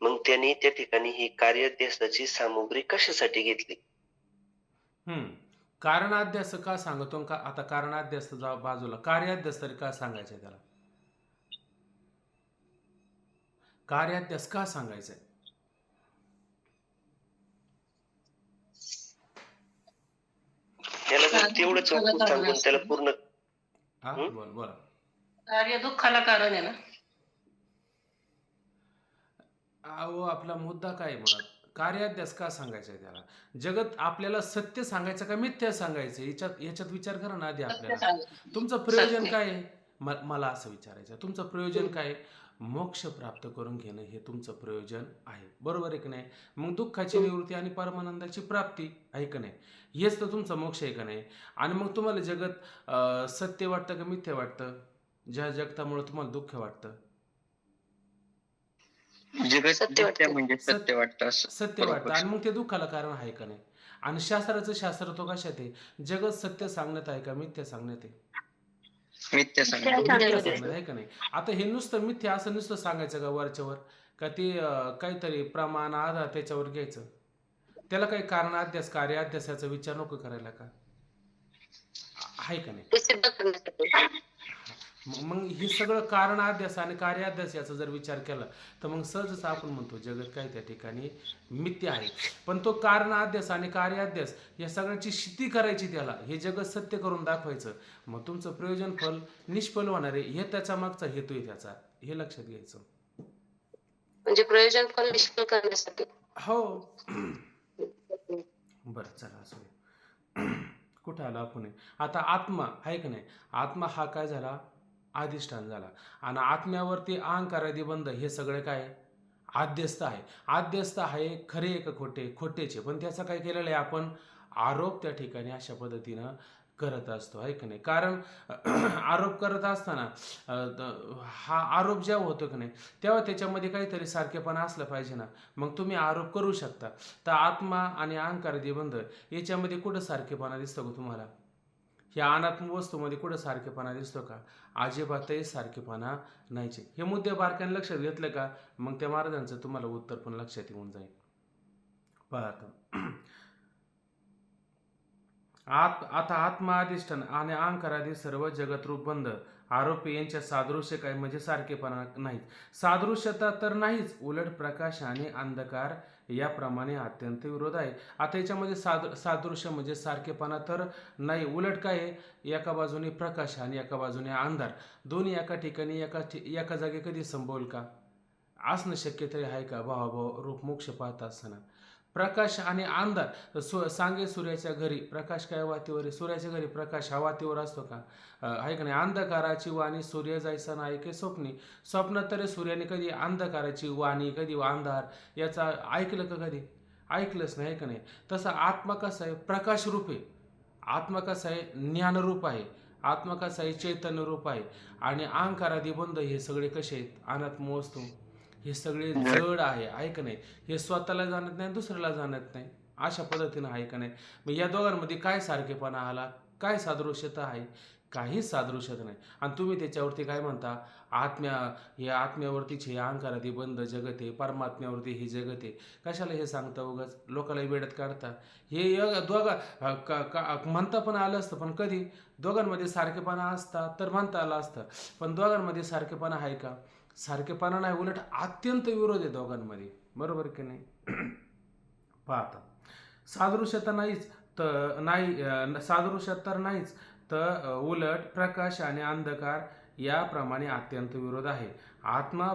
मग त्यांनी त्या ठिकाणी ही कार्याध्यासाची सामुग्री कशासाठी घेतली? कारणाध्यास का सांगतो का? आता कारणाध्यास जा बाजूला, कार्याध्यास तरी का सांगायचंय त्याला? कार्याध्यास का सांगायचंय? त्याला जर तेवढं चौकून सांगून त्याला पूर्ण हा बोला. कार्य दुःखाला कारण आहे ना. अहो आपला मुद्दा काय म्हणत, कार्याध्यास का सांगायचंय त्याला? जगत आपल्याला सत्य सांगायचं का मिथ्या सांगायचं, याच्यात विचार करा ना आधी आपल्याला. तुमचं प्रयोजन काय आहे? मला असं विचारायचं, तुमचं प्रयोजन काय आहे? मोक्ष प्राप्त करून घेणं हे तुमचं प्रयोजन आहे, बरोबर आहे की नाही? मग दुःखाची निवृत्ती आणि परमानंदाची प्राप्ती आहे का नाही, हेच तर तुमचा मोक्ष आहे का नाही? आणि मग तुम्हाला जगत सत्य वाटतं का मिथ्या वाटतं? ज्या जगतामुळे तुम्हाला दुःख वाटतं, जगत सत्य वाटतं. म्हणजे सत्य वाटतं असं. सत्य वाटतं, आणि मग ते दुःखाला कारण आहे का नाही? आणि शास्त्र तो कशात आहे? जगत सत्य सांगण्यात आहे का मिथ्या सांगण्यात आहे? मिथ्या मिथ्या सांगण्यात आहे का नाही? आता हे नुसतं मिथ्या असं नुसतं सांगायचं का वरच्यावर, का ते काहीतरी प्रमाण आधार त्याच्यावर घ्यायचं? त्याला काही कारण अध्यास कार्य अध्यासाचा विचार नको करायला का? आहे का नाही? ते सिद्ध करण्यासाठी. मग हे सगळं कारण अध्यास आणि कार्य अध्यास याचा जर विचार केला तर मग सहजच आपण म्हणतो जगत काय त्या ठिकाणी मिथ्या आहे. पण तो कारण अध्यास आणि कार्य अध्यास या सगळ्याची शिती करायची, त्याला हे जगत सत्य करून दाखवायचं. मग तुमचं प्रयोजन फल निष्फल होणार आहे, हे त्याचा मागचा हेतू आहे त्याचा, हे लक्षात घ्यायचं. म्हणजे प्रयोजन फल निष्फळ करण्यासाठी. हो. बरं चला असं कुठं आला आपण? आता आत्मा आहे का नाही? आत्मा हा काय झाला? अधिष्ठान झाला. आणि आत्म्यावरती अहंकार आदी बंध हे सगळे काय आद्यस्थ आहे. आद्यस्थ आहे, खरे का खोटे? खोटेचे. पण त्याचा काय केलेलं आहे आपण? आरोप त्या ठिकाणी अशा पद्धतीनं करत असतो, आहे का नाही? कारण आरोप करत असताना हा आरोप जेव्हा होतो की नाही तेव्हा त्याच्यामध्ये काहीतरी सारखेपणा असलं पाहिजे ना, मग तुम्ही आरोप करू शकता. तर आत्मा आणि अहंकार आदी बंध याच्यामध्ये कुठं सारखेपणा दिसतो का तुम्हाला? ह्या अनात्म वस्तूमध्ये कुठं सारखेपणा दिसतो का? अजिबातही सारखेपणा नाहीचे. हे मुद्दे बारकाईने लक्षात घेतले का मग त्या महाराजांचं तुम्हाला उत्तर पण लक्षात येऊन जाईल. पहा आता आत्मा अधिष्ठान आणि अहंकार आदी सर्व जगतरूप बंध आरोपी यांच्या सादृश्य काय म्हणजे सारखेपणा नाही. सादृश्यता तर नाहीच, उलट प्रकाश आणि अंधकार याप्रमाणे अत्यंत विरोध आहे. आता याच्यामध्ये सादृश्य म्हणजे सारखेपणा तर नाही, उलट काय आहे? एका बाजूने प्रकाश आणि एका बाजूने अंधार, दोन्ही एका ठिकाणी एका जागी कधी संभवल का? असणं शक्य तरी आहे का? भावाभाव रूप मोक्ष पाहत असताना प्रकाश आणि अंधार. सांगे सूर्याच्या घरी प्रकाश काय वातीवर आहे? सूर्याच्या घरी प्रकाश हा वातीवर असतो का? आहे का नाही? अंधकाराची वाणी सूर्य जायचा नाही के स्वप्नी. स्वप्नात तरी सूर्याने कधी अंधकाराची वाणी, कधी अंधार याचा ऐकलं का? कधी ऐकलंच नाही, का नाही? तसा आत्मा कसा आहे? प्रकाश रूप आहे. आत्मा कसा आहे? ज्ञानरूप आहे. आत्मा कसा आहे? चैतन्य रूप आहे. आणि अहंकारादी बंध हे सगळे कसे आहेत? अनात्म वस्तू हे सगळे जड आहे का नाही? हे स्वतःला जाणत नाही, दुसऱ्याला जाणत नाही, अशा पद्धतीनं आहे का नाही? मग या दोघांमध्ये काय सारखेपणा आला? काय सादृश्यता आहे? काहीच सादृश्यता नाही. आणि तुम्ही त्याच्यावरती काय म्हणता, आत्म्या हे आत्म्यावरतीच हे अहंकारादी बंध जगत आहे, परमात्म्यावरती हे जगत आहे. कशाला हे सांगता उगाच लोकाला वेड्यात काढता. हे दोघा म्हणता पण आलं असतं, पण कधी दोघांमध्ये सारखेपणा असता तर म्हणता आलं असतं. पण दोघांमध्ये सारखेपणा आहे का? सारखेपणा नाही, उलट अत्यंत विरोध आहे दोघांमध्ये. बरोबर की नाही? पाहता सादृश्यता नाहीच तर नाही, सादृश्य तर नाहीच तर उलट प्रकाश आणि अंधकार याप्रमाणे अत्यंत विरोध आहे. आत्मा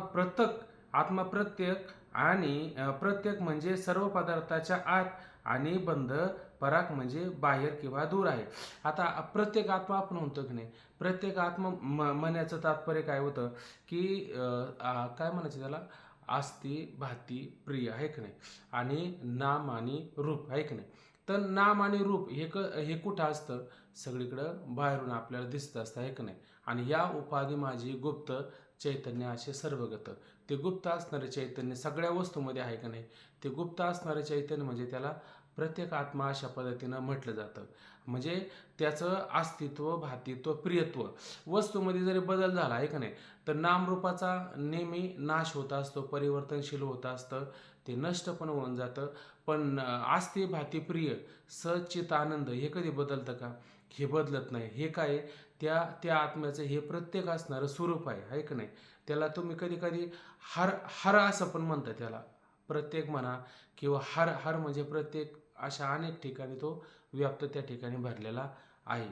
प्रत्येक आणि प्रत्येक म्हणजे सर्व पदार्थाच्या आत आणि बंध पराक म्हणजे बाहेर किंवा दूर आहे. आता प्रत्येक आत्मा आपण म्हणतो की नाही, प्रत्येक आत्मा म्हणण्याचं तात्पर्य काय होतं की काय म्हणायचं त्याला, आस्ती भाती प्रिय आहे की नाही, आणि नाम आणि रूप आहे की नाही. तर नाम आणि रूप हे कुठं असतं, सगळीकडं बाहेरून आपल्याला दिसत असतं आहे की नाही. आणि या उपाधी माझी गुप्त चैतन्य असे सर्वगत. ते गुप्त असणारे चैतन्य सगळ्या वस्तूमध्ये आहे का नाही. ते गुप्त असणारे चैतन्य म्हणजे त्याला प्रत्येक आत्मा अशा पद्धतीनं म्हटलं जातं. म्हणजे त्याचं अस्तित्व भातित्व प्रियत्व वस्तूमध्ये जरी बदल झाला आहे का नाही, तर नामरूपाचा नेहमी नाश होत असतो, परिवर्तनशील होत असतं, ते नष्ट पण होऊन जातं. पण आस्ती भाती प्रिय सच्चित आनंद हे कधी बदलतं का? हे बदलत नाही. हे काय, त्या आत्म्याचं हे प्रत्येक असणारं स्वरूप आहे का नाही. त्याला तुम्ही कधी कधी हर असं पण म्हणता त्याला, प्रत्येक म्हणा किंवा हर म्हणजे प्रत्येक, अशा अनेक ठिकाणी तो व्याप्त त्या ठिकाणी भरलेला आहे.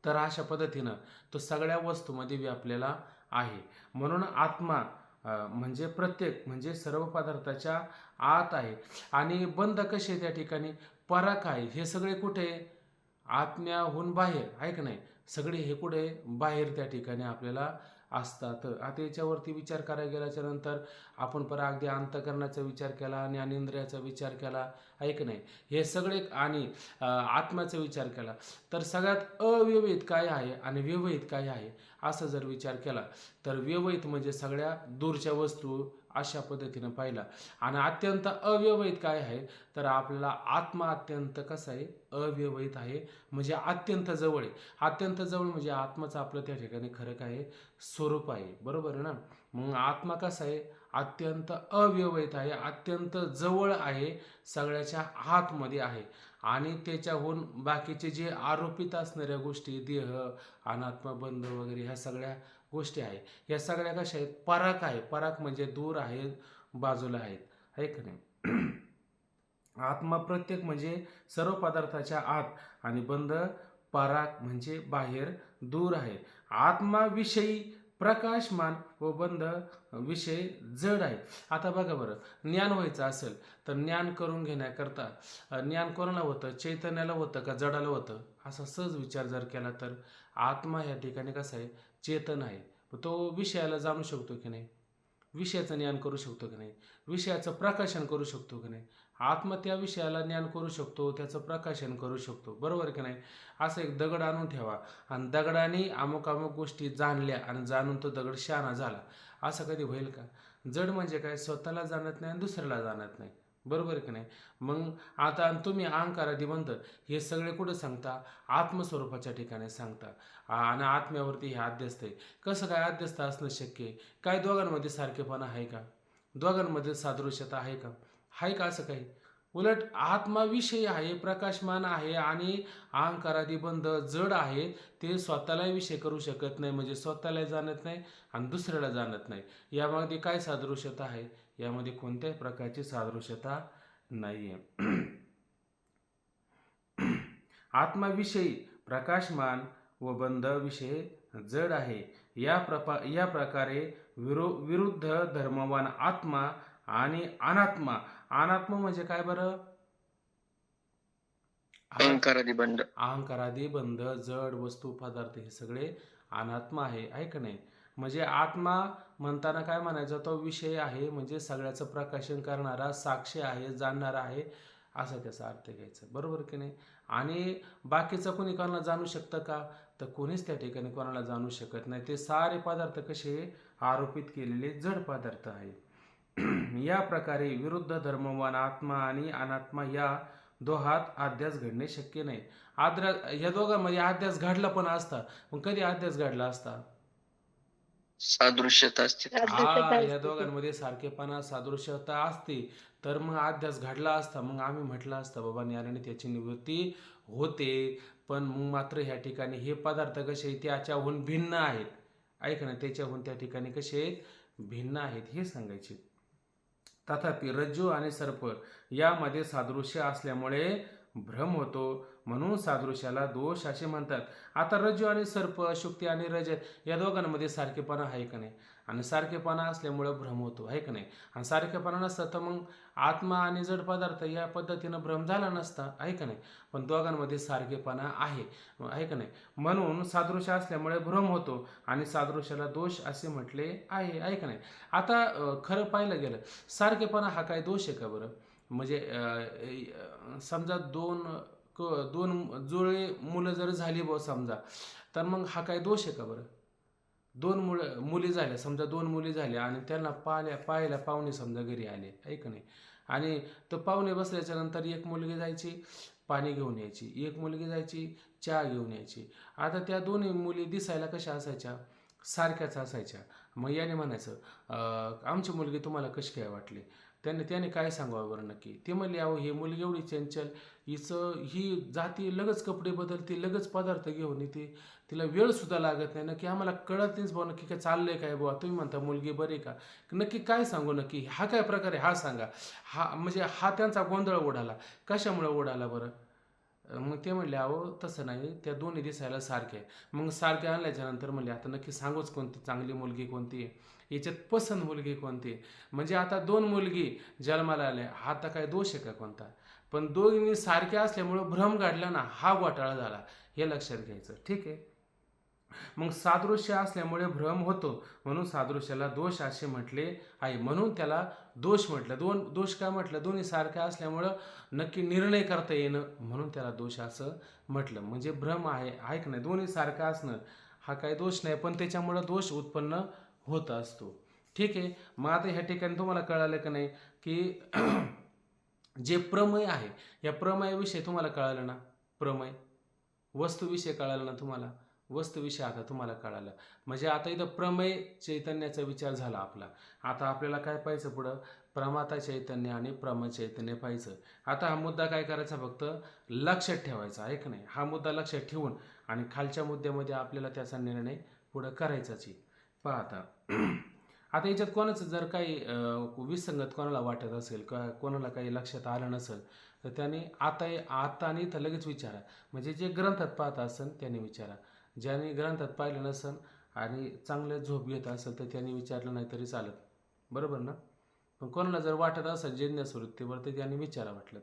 तर अशा पद्धतीनं तो सगळ्या वस्तूमध्ये व्यापलेला आहे. म्हणून आत्मा म्हणजे प्रत्येक म्हणजे सर्व पदार्थाच्या आत आहे. आणि बंध कसे त्या ठिकाणी पराक आहे. हे सगळे कुठे, आत्म्याहून बाहेर आहे का नाही. सगळे हे कुठे बाहेर त्या ठिकाणी आपल्याला असतात. आता याच्यावरती विचार करायला गेल्याच्या नंतर आपण अगदी अंतःकरणाचा विचार केला, ज्ञानेंद्रियाचा विचार केला आहे की नाही, हे सगळे आणि आत्म्याचा विचार केला, तर सगळ्यात अव्यवहित काय आहे आणि व्यवहित काय आहे असं जर विचार केला, तर व्यवहित म्हणजे सगळ्या दूरच्या वस्तू अशा पद्धतीनं पाहिला. आणि अत्यंत अव्यवहित काय आहे, तर आपल्याला आत्मा अत्यंत कसा आहे, अव्यवहित आहे, म्हणजे अत्यंत जवळ आहे. अत्यंत जवळ म्हणजे आत्माचं आपलं त्या ठिकाणी खरं काय आहे, स्वरूप आहे. बरोबर आहे ना. मग आत्मा कसा आहे, अत्यंत अव्यवहित आहे, अत्यंत जवळ आहे, सगळ्याच्या आतमध्ये आहे. आणि त्याच्याहून बाकीचे जे आरोपित असणाऱ्या गोष्टी, देह अनात्मा बंध वगैरे ह्या सगळ्या गोष्टी आहे, ह्या सगळ्या कशा आहेत, पराक आहे. पराक म्हणजे दूर आहेत, बाजूला आहेत आहे का नाही. आत्मा प्रत्येक म्हणजे सर्व पदार्थाच्या आत आणि बंध पराक म्हणजे बाहेर दूर आहे. आत्मा विषयी प्रकाशमान व बंध विषय जड आहे. आता बघा बरं, ज्ञान व्हायचं असेल तर ज्ञान करून घेण्याकरता ज्ञान कोणाला होतं, चैतन्याला होतं का जडाला होतं, असा सहज विचार जर केला तर आत्मा ह्या ठिकाणी कसा आहे, चेतन आहे. तो विषयाला जाणू शकतो की नाही, विषयाचं ज्ञान करू शकतो की नाही, विषयाचं प्रकाशन करू शकतो की नाही. आत्मा त्या विषयाला ज्ञान करू शकतो, त्याचं प्रकाशन करू शकतो. बरोबर की नाही. असं एक दगड आणून ठेवा आणि दगडाने अमुक अमुक गोष्टी जाणल्या आणि जाणून तो दगड शहाणा झाला, असं कधी होईल का? जड म्हणजे काय, स्वतःला जाणत नाही आणि दुसऱ्याला जाणत नाही. बरोबर की नाही. मग आता तुम्ही अहंकारादी बंध हे सगळे कुठं सांगता, आत्मस्वरूपाच्या ठिकाणी सांगता. आणि आत्म्यावरती हे अध्यस्त आहे. कसं काय अध्यस्त असणं शक्य आहे? काय दोघांमध्ये सारखेपणा आहे का? दोघांमध्ये सादृश्यता आहे का? आहे का असं काही? उलट आत्मा विषयी आहे, प्रकाशमान आहे, आणि अहंकारादी बंध जड आहे. ते स्वतःलाही विषय करू शकत नाही, म्हणजे स्वतःला जाणत नाही आणि दुसऱ्याला जाणत नाही. यामध्ये काय सादृश्यता आहे? यामध्ये कोणत्याही प्रकारची सादृश्यता नाही आहे. आत्माविषयी प्रकाशमान व बंध विषय जड आहे. या प्रकारे विरुद्ध धर्मवान आत्मा आणि अनात्मा. अनात्मा म्हणजे काय बरं, अहंकारादी बंध. अहंकारादी बंध जड वस्तू पदार्थ हे सगळे अनात्मा आहे का नाही. म्हणजे आत्मा म्हणताना काय म्हणायचं, तो विषय आहे, म्हणजे सगळ्याचं प्रकाशन करणारा, साक्षी आहे, जाणणारा आहे, असा त्याचा अर्थ घ्यायचा. बरोबर की नाही. आणि बाकीचं कोणी कोणाला जाणू शकतं का, तर कोणीच त्या ठिकाणी कोणाला जाणू शकत नाही. ते सारे पदार्थ कसे आरोपित केलेले जड पदार्थ आहे. या प्रकारे विरुद्ध धर्मवान आत्मा आणि अनात्मा या दोहात अध्यास घडणे शक्य नाही. या दोघांमध्ये अध्यास घडला पण असता, मग कधी अध्यास घडला असता? सादृश्यता असते. सादृश्यता या असते. दोघांमध्ये सारखेपणा सादृश्यता असते तर मग अध्यास घडला असता. मग आम्ही म्हटलं असतं बाबा ज्ञानाने त्याची निवृत्ती होते, पण मग मात्र ह्या ठिकाणी हे पदार्थ कसे आहेत त्याच्याहून भिन्न आहेत. ऐक ना, त्याच्याहून त्या ठिकाणी कसे आहेत, भिन्न आहेत हे सांगायचे. तथापि रज्जू आणि सर्प यामध्ये सादृश्य असल्यामुळे भ्रम होतो, म्हणून सादृश्याला दोष असे म्हणतात. आता रज्जू आणि सर्प, शुक्ती आणि रजत या दोघांमध्ये सारखेपणा आहे का नाही? आणि सारखेपणा असल्यामुळे भ्रम होतो, आहे का नाही? आणि सारखेपणा नसतं तर मग आत्मा आणि जड पदार्थ या पद्धतीनं भ्रम झाला नसता, आहे का नाही? पण दोघांमध्ये सारखेपणा आहे का नाही? म्हणून सादृश्य असल्यामुळे भ्रम होतो आणि सादृश्याला दोष असे म्हटले आहे का नाही? आता खरं पाहिलं गेलं, सारखेपणा हा काय दोष आहे का बरं? म्हणजे समजा दोन जुळे मुलं जर झाली बुवा समजा, तर मग हा काय दोष आहे का बरं? मुली झाल्या, समजा 2 मुली झाल्या आणि त्यांना पाहायला पाहुणे समजा घरी आले, आहे का नाही? आणि तो पाहुणे बसल्याच्या नंतर एक मुलगी जायची पाणी घेऊन यायची, एक मुलगी जायची चहा घेऊन यायची. आता त्या दोन्ही मुली दिसायला कशा असायच्या? सारख्याच असायच्या. मग याने म्हणायचं आमची मुलगी तुम्हाला कशी काय वाटली? त्याने काय सांगावं बरं नक्की? ते म्हणले अहो ही मुलगी एवढी चंचल, ही जाती लगेच कपडे बदलते, लगेच पदार्थ घेऊन येते, तिला वेळसुद्धा लागत नाही. नक्की आम्हाला कळत नाहीच बुवा नक्की काय चाललंय काय बुवा. तुम्ही म्हणता मुलगी बरी का? नक्की काय सांगू नक्की? हा काय प्रकार आहे हा सांगा. म्हणजे हा त्यांचा गोंधळ उडाला. कशामुळे उडाला बरं? मग ते म्हणले अहो तसं नाही, त्या दोन्ही दिसायला सारखे आहे. मग सारखे आणल्याच्या नंतर म्हणले आता नक्की सांगूच कोणती चांगली मुलगी कोणती आहे, याच्यात पसंत मुलगी कोणती आहे. म्हणजे आता 2 मुलगी जन्माला आल्या, हा आता काय दोष आहे का कोणता? पण दोन्ही सारख्या असल्यामुळं भ्रम घडला ना, हा घोटाळा झाला, हे लक्षात घ्यायचं. ठीक आहे. मग सादृश्य असल्यामुळे भ्रम होतो, म्हणून सादृश्याला दोष असे म्हटले आहे. म्हणून त्याला दोष म्हटलं. दोष काय म्हटलं? दोन्ही सारख्या असल्यामुळं नक्की निर्णय करता येणं, म्हणून त्याला दोष असं म्हटलं. म्हणजे भ्रम आहे का नाही? दोन्ही सारखं असणं हा काही दोष नाही, पण त्याच्यामुळं दोष उत्पन्न होत असतो. ठीक आहे. मग आता ह्या ठिकाणी तुम्हाला कळालं का नाही की जे प्रमेय आहे, या प्रमेयाविषयी तुम्हाला कळालं ना? प्रमेय वस्तूविषयी कळालं ना तुम्हाला? वस्तूविषयी आता तुम्हाला कळालं. म्हणजे आता इथं प्रमेय चैतन्याचा विचार झाला आपला. आता आपल्याला काय पाहायचं पुढं? प्रमाता चैतन्य आणि प्रमेय चैतन्य पाहायचं. आता हा मुद्दा काय करायचा? फक्त लक्षात ठेवायचा, आहे का नाही? हा मुद्दा लक्षात ठेवून आणि खालच्या मुद्द्यामध्ये आपल्याला त्याचा निर्णय पुढं करायचाच आहे. पहा आता याच्यात कोणाचं जर काही विसंगत कोणाला वाटत असेल किंवा कोणाला काही लक्षात आलं नसेल तर त्याने आता आणि इथं लगेच विचारा. म्हणजे जे ग्रंथात पाहत असेल त्याने विचारा. ज्याने ग्रंथात पाहिलं नसेल आणि चांगलं झोप घेत असेल तर त्याने विचारलं नाही तरी चालत, बरोबर ना? पण कोणाला जर वाटत असेल जिज्ञास वृत्तीवर तर त्याने विचारा वाटलं.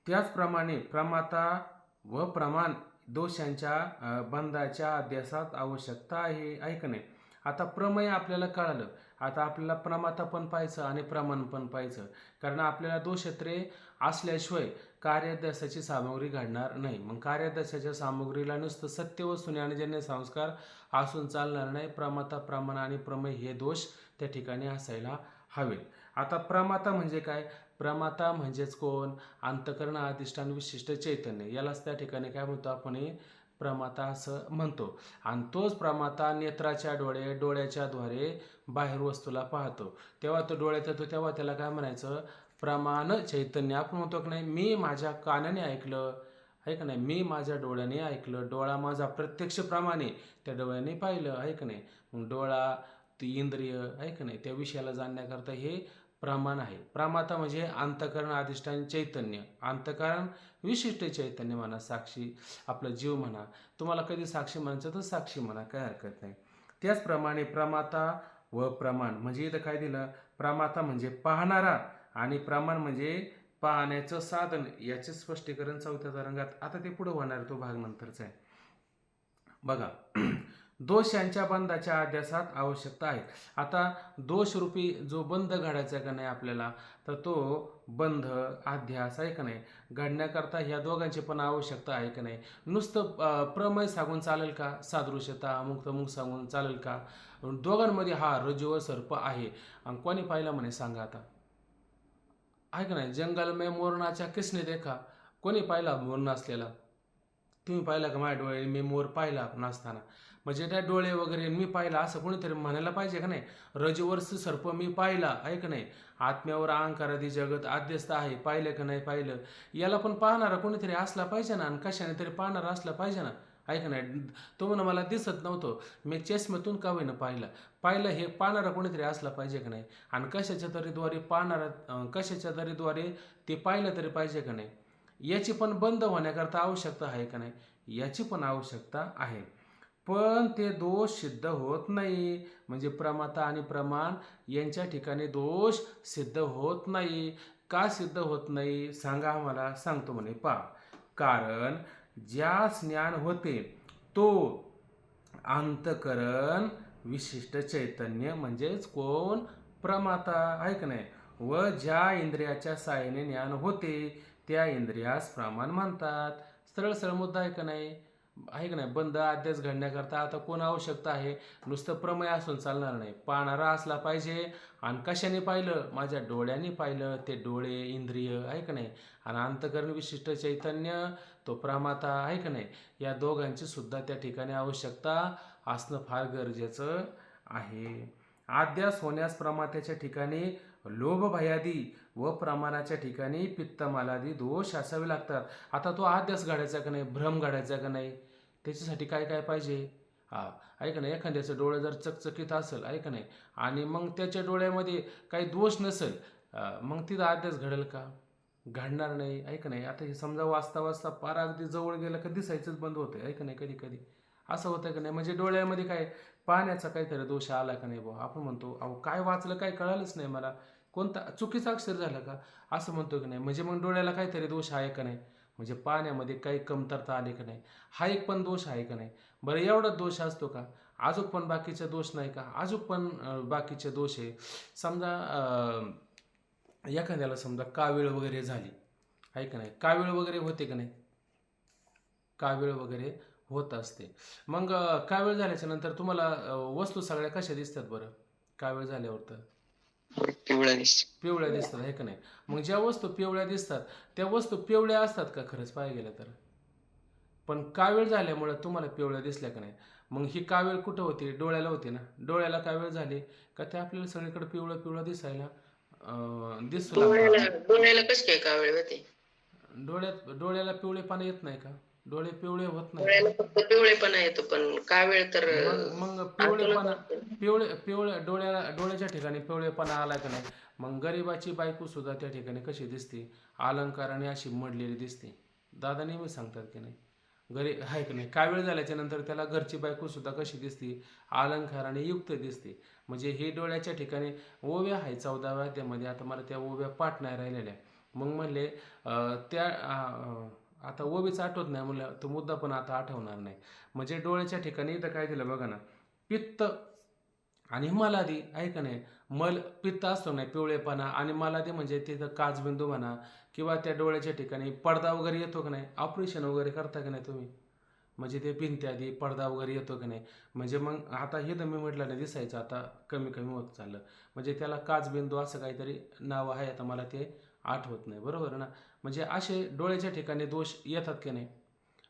त्याचप्रमाणे प्रमाता व प्रमाण दोषांच्या बंधाच्या अध्यासात आवश्यकता आहे का नाही? आता प्रमेय आपल्याला कळालं. आता आपल्याला प्रमाता पण पाहायचं आणि प्रमाण पण पाहायचं, कारण आपल्याला दोषत्रे असल्याशिवाय कार्याध्यासाची सामग्री घडणार नाही. मग कार्याध्यासाच्या सामग्रीला नुसतं सत्य व ज्ञानजन्य संस्कार असून चालणार नाही. प्रमाता, प्रमाण आणि प्रमेय हे दोष त्या ठिकाणी असायला हवे. आता प्रमाता म्हणजे काय? प्रमाता म्हणजेच कोण? अंतःकरण अधिष्ठान विशिष्ट चैतन्य, यालाच त्या ठिकाणी काय म्हणतो आपण? प्रमाता असं म्हणतो. आणि तोच प्रमाता नेत्राच्या डोळ्याच्या द्वारे बाहेर वस्तूला पाहतो. तेव्हा तो डोळ्यात येतो, तेव्हा त्याला काय म्हणायचं? प्रमाण चैतन्य. आपण म्हणतो की नाही मी माझ्या कानाने ऐकलं, आहे का नाही? मी माझ्या डोळ्याने ऐकलं, डोळा माझा प्रत्यक्ष प्रमाणे त्या डोळ्याने पाहिलं, आहे का नाही? मग डोळा, ती इंद्रिय, आहे का नाही, त्या विषयाला जाणण्याकरता हे प्रमाण आहे. प्रमाता म्हणजे अंतःकरण अधिष्ठान चैतन्य, अंतःकरण विशिष्ट चैतन्य म्हणा, साक्षी आपलं जीव म्हणा. तुम्हाला कधी साक्षी म्हणायचं तर साक्षी म्हणा, काय हरकत नाही. त्याचप्रमाणे प्रमाता व प्रमाण म्हणजे इथं काय दिलं? प्रमाता म्हणजे पाहणारा आणि प्रमाण म्हणजे पाहण्याचं साधन. याचे स्पष्टीकरण 4थ्या तरंगात, आता ते पुढे होणार, तो भाग नंतरचा आहे. बघा, दोष यांच्या बंधाच्या अध्यासात आवश्यकता आहे. आता दोषरूपी जो बंध घडायचा का नाही आपल्याला, तर तो बंध अध्यास, आहे का नाही, घडण्याकरता ह्या दोघांची पण आवश्यकता आहे का नाही? नुसतं प्रमेय सांगून चालेल का? सादृश्यता अमुक सांगून चालेल का? दोघांमध्ये हा रज्जू व सर्प आहे आणि कोणी पाहिला म्हणे सांगा आता? आहे का नाही, जंगल में मोर नाचा किसने देखा, कोणी पाहिला मोर नाचलेला? तुम्ही पाहिला का? माझ्या डोळे मी मोर पाहिला नाचताना. म्हणजे त्या डोळे वगैरे मी पाहिला असं कोणीतरी म्हणायला पाहिजे का नाही? रजवर्ष सर्प मी पाहिला, आहे का नाही? आत्म्यावर अहंकारादी जगत आद्यस्त आहे, पाहिलं का नाही पाहिलं? याला पण पाहणारा कोणीतरी असला पाहिजे ना, आणि कशाने तरी पाहणारा असला पाहिजे ना, आहे का नाही? तो म्हणा मला दिसत नव्हतं, मी चष्म्यातून का होईना पाहिलं हे पाहणारा कोणीतरी असला पाहिजे का नाही? आणि कशाच्या तरीद्वारे पाहणारा कशाच्या तरीद्वारे ते पाहिलं तरी पाहिजे का नाही? याची पण बंद होण्याकरता आवश्यकता आहे का नाही? याची पण आवश्यकता आहे. पण ते दोष सिद्ध होत नाही. म्हणजे प्रमाता आणि प्रमाण यांच्या ठिकाणी दोष सिद्ध होत नाही. का सिद्ध होत नाही सांगा आम्हाला? सांगतो म्हणे पहा. कारण ज्यास ज्ञान होते तो अंतकरण विशिष्ट चैतन्य म्हणजेच कोण? प्रमाता, आहे का नाही? व ज्या इंद्रियाच्या साहाय्याने ज्ञान होते त्या इंद्रियास प्रमाण म्हणतात. सरळ सरळ मुद्दा आहे का नाही? आहे का नाही? बंद अध्यास घडण्याकरता आता कोण आवश्यकता आहे? नुसतं प्रमेय असून चालणार नाही, पाहणारा असला पाहिजे. आणि कशाने पाहिलं? माझ्या डोळ्यांनी पाहिलं. ते डोळे इंद्रिय, आहे का नाही? आणि अंतकरण विशिष्ट चैतन्य तो प्रमाता, आहे का नाही? या दोघांची सुद्धा त्या ठिकाणी आवश्यकता असणं फार गरजेचं आहे. अध्यास होण्यास प्रमात्याच्या ठिकाणी लोभ भयादी व प्रमाणाच्या ठिकाणी पित्तमालादी दोष असावे लागतात. आता तो अध्यास घडायचा का नाही, भ्रम घडायचा का नाही, त्याच्यासाठी काय काय पाहिजे? आहे का नाही? एखाद्याचं डोळं जर चकचकीत असेल, आहे का नाही, आणि मग त्याच्या डोळ्यामध्ये काही दोष नसेल, मग तिथं अध्यास घडेल का? घडणार नाही, आहे का नाही? आता हे समजा वाचता वाचता पार अगदी जवळ गेलं का दिसायचंच बंद होतं, आहे का नाही? कधी कधी असं होतं का नाही? म्हणजे डोळ्यामध्ये काय पाहण्याचा काहीतरी दोष आला का नाही बुवा? आपण म्हणतो अहो काय वाचलं काय कळालंच नाही मला, कोणता चुकीचा अक्षर झालं का, असं म्हणतो की नाही? म्हणजे मग डोळ्याला काहीतरी दोष आहे का नाही? म्हणजे पाहण्यामध्ये काही कमतरता आली का नाही? हा एक पण दोष आहे का नाही? बरं एवढा दोष असतो का? अजून पण बाकीचे दोष नाही का? अजून पण बाकीचे दोष आहे. समजा एखाद्याला समजा कावीळ वगैरे झाली, आहे का नाही? कावीळ वगैरे होते का नाही? कावीळ वगैरे होत असते. मग कावीळ झाल्याच्या नंतर तुम्हाला वस्तू सगळ्या कशा दिसतात बरं? कावीळ झाल्यावर तर पिवळा दिसतो. पिवळ्या दिसतात, आहे का नाही? मग ज्या वस्तू पिवळ्या दिसतात त्या वस्तू पिवळ्या असतात का खरंच पाहायला गेलं तर? पण कावीळ झाल्यामुळे तुम्हाला पिवळ्या दिसल्या का नाही? मग ही कावीळ कुठं होती? डोळ्याला होती ना. डोळ्याला कावीळ झाली का ते आपल्याला सगळीकडे पिवळं पिवळं दिसायला दिसू लागतं. डोळ्याला कशी काय कावळे होते? डोळ्याला पिवळेपणा येत नाही का? डोळे पिवळे होत नाही का? डोळ्याला फक्त पिवळेपणा येतो पण कावीळ तर मग पिवळे डोळ्याच्या ठिकाणी पिवळेपणा आला का नाही? मग गरिबाची बायको सुद्धा त्या ठिकाणी कशी दिसते? अलंकाराने अशी मडलेली दिसते. दादा नेहमी सांगतात की नाही? आहे की नाही? कावीळ झाल्याच्या नंतर त्याला घरची बायको सुद्धा कशी दिसते? अलंकाराने युक्त दिसते. म्हणजे हे डोळ्याच्या ठिकाणी ओव्या आहे 14व्या अध्यायामध्ये. आता मला त्या ओव्या पाठ नाही राहिलेल्या. मग म्हणले त्या आता ओबीच आठवत नाही म्हणलं तो मुद्दा पण आता आठवणार नाही. म्हणजे डोळ्याच्या ठिकाणी इथं काय दिलं बघा ना, पित्त आणि मलादी, आहे का नाही? पित्त असतो नाही पिवळेपणा, आणि मलादी म्हणजे तिथं काचबिंदू म्हणा, किंवा त्या डोळ्याच्या ठिकाणी पडदा वगैरे येतो का नाही? ऑपरेशन वगैरे करता का नाही तुम्ही? म्हणजे ते भिंत्यादी पडदा वगैरे येतो का नाही? म्हणजे मग आता हे तर मी म्हटलं नाही दिसायचं, आता कमी कमी होत चाललं. म्हणजे त्याला काचबिंदू असं काहीतरी नाव आहे, आता मला ते आठवत नाही, बरोबर ना? म्हणजे असे डोळ्याच्या ठिकाणी दोष येतात की नाही?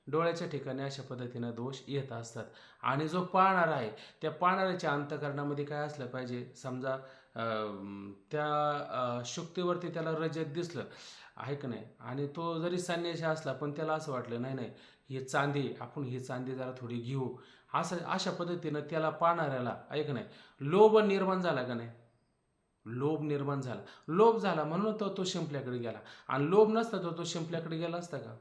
डोळ्याच्या ठिकाणी अशा पद्धतीनं दोष येत असतात. आणि जो पाहणारा आहे त्या पाहणाऱ्याच्या अंतःकरणामध्ये काय असलं पाहिजे? समजा त्या शुक्तीवरती त्याला रजत दिसलं, आहे का नाही? आणि तो जरी संन्याशी असला पण त्याला असं वाटलं नाही नाही ही चांदी, आपण ही चांदी जरा थोडी घेऊ, अशा पद्धतीनं त्याला पाहणाऱ्याला, आहे का नाही, लोभ निर्माण झाला का नाही? लोभ निर्माण झाला. लोभ झाला म्हणून तो शिंपल्याकडे गेला. आणि लोभ नसता तो शिंपल्याकडे गेला असता का?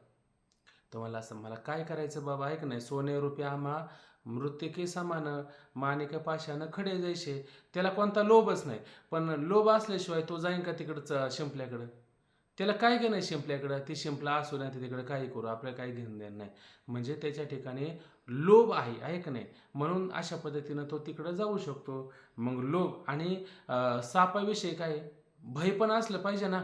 तुम्हाला असं मला काय करायचं बाबा, आहे का नाही? सोने रुपये आम्हा मृत्तिके समान, माणिक पाशानं खडे जैसे. त्याला कोणता लोभच नाही. पण लोभ असल्याशिवाय तो जाईन का तिकडचं शिंपल्याकडं? त्याला काय घेणं आहे शिंपल्याकडं? ती शिंपला असू नाही तिकडे काही करू, आपल्याला काही घेणं देणं नाही. म्हणजे त्याच्या ठिकाणी लोभ आहे का नाही? म्हणून अशा पद्धतीनं तो तिकडं जाऊ शकतो. मग लोभ आणि सापाविषयी काय भय पण असलं पाहिजे ना.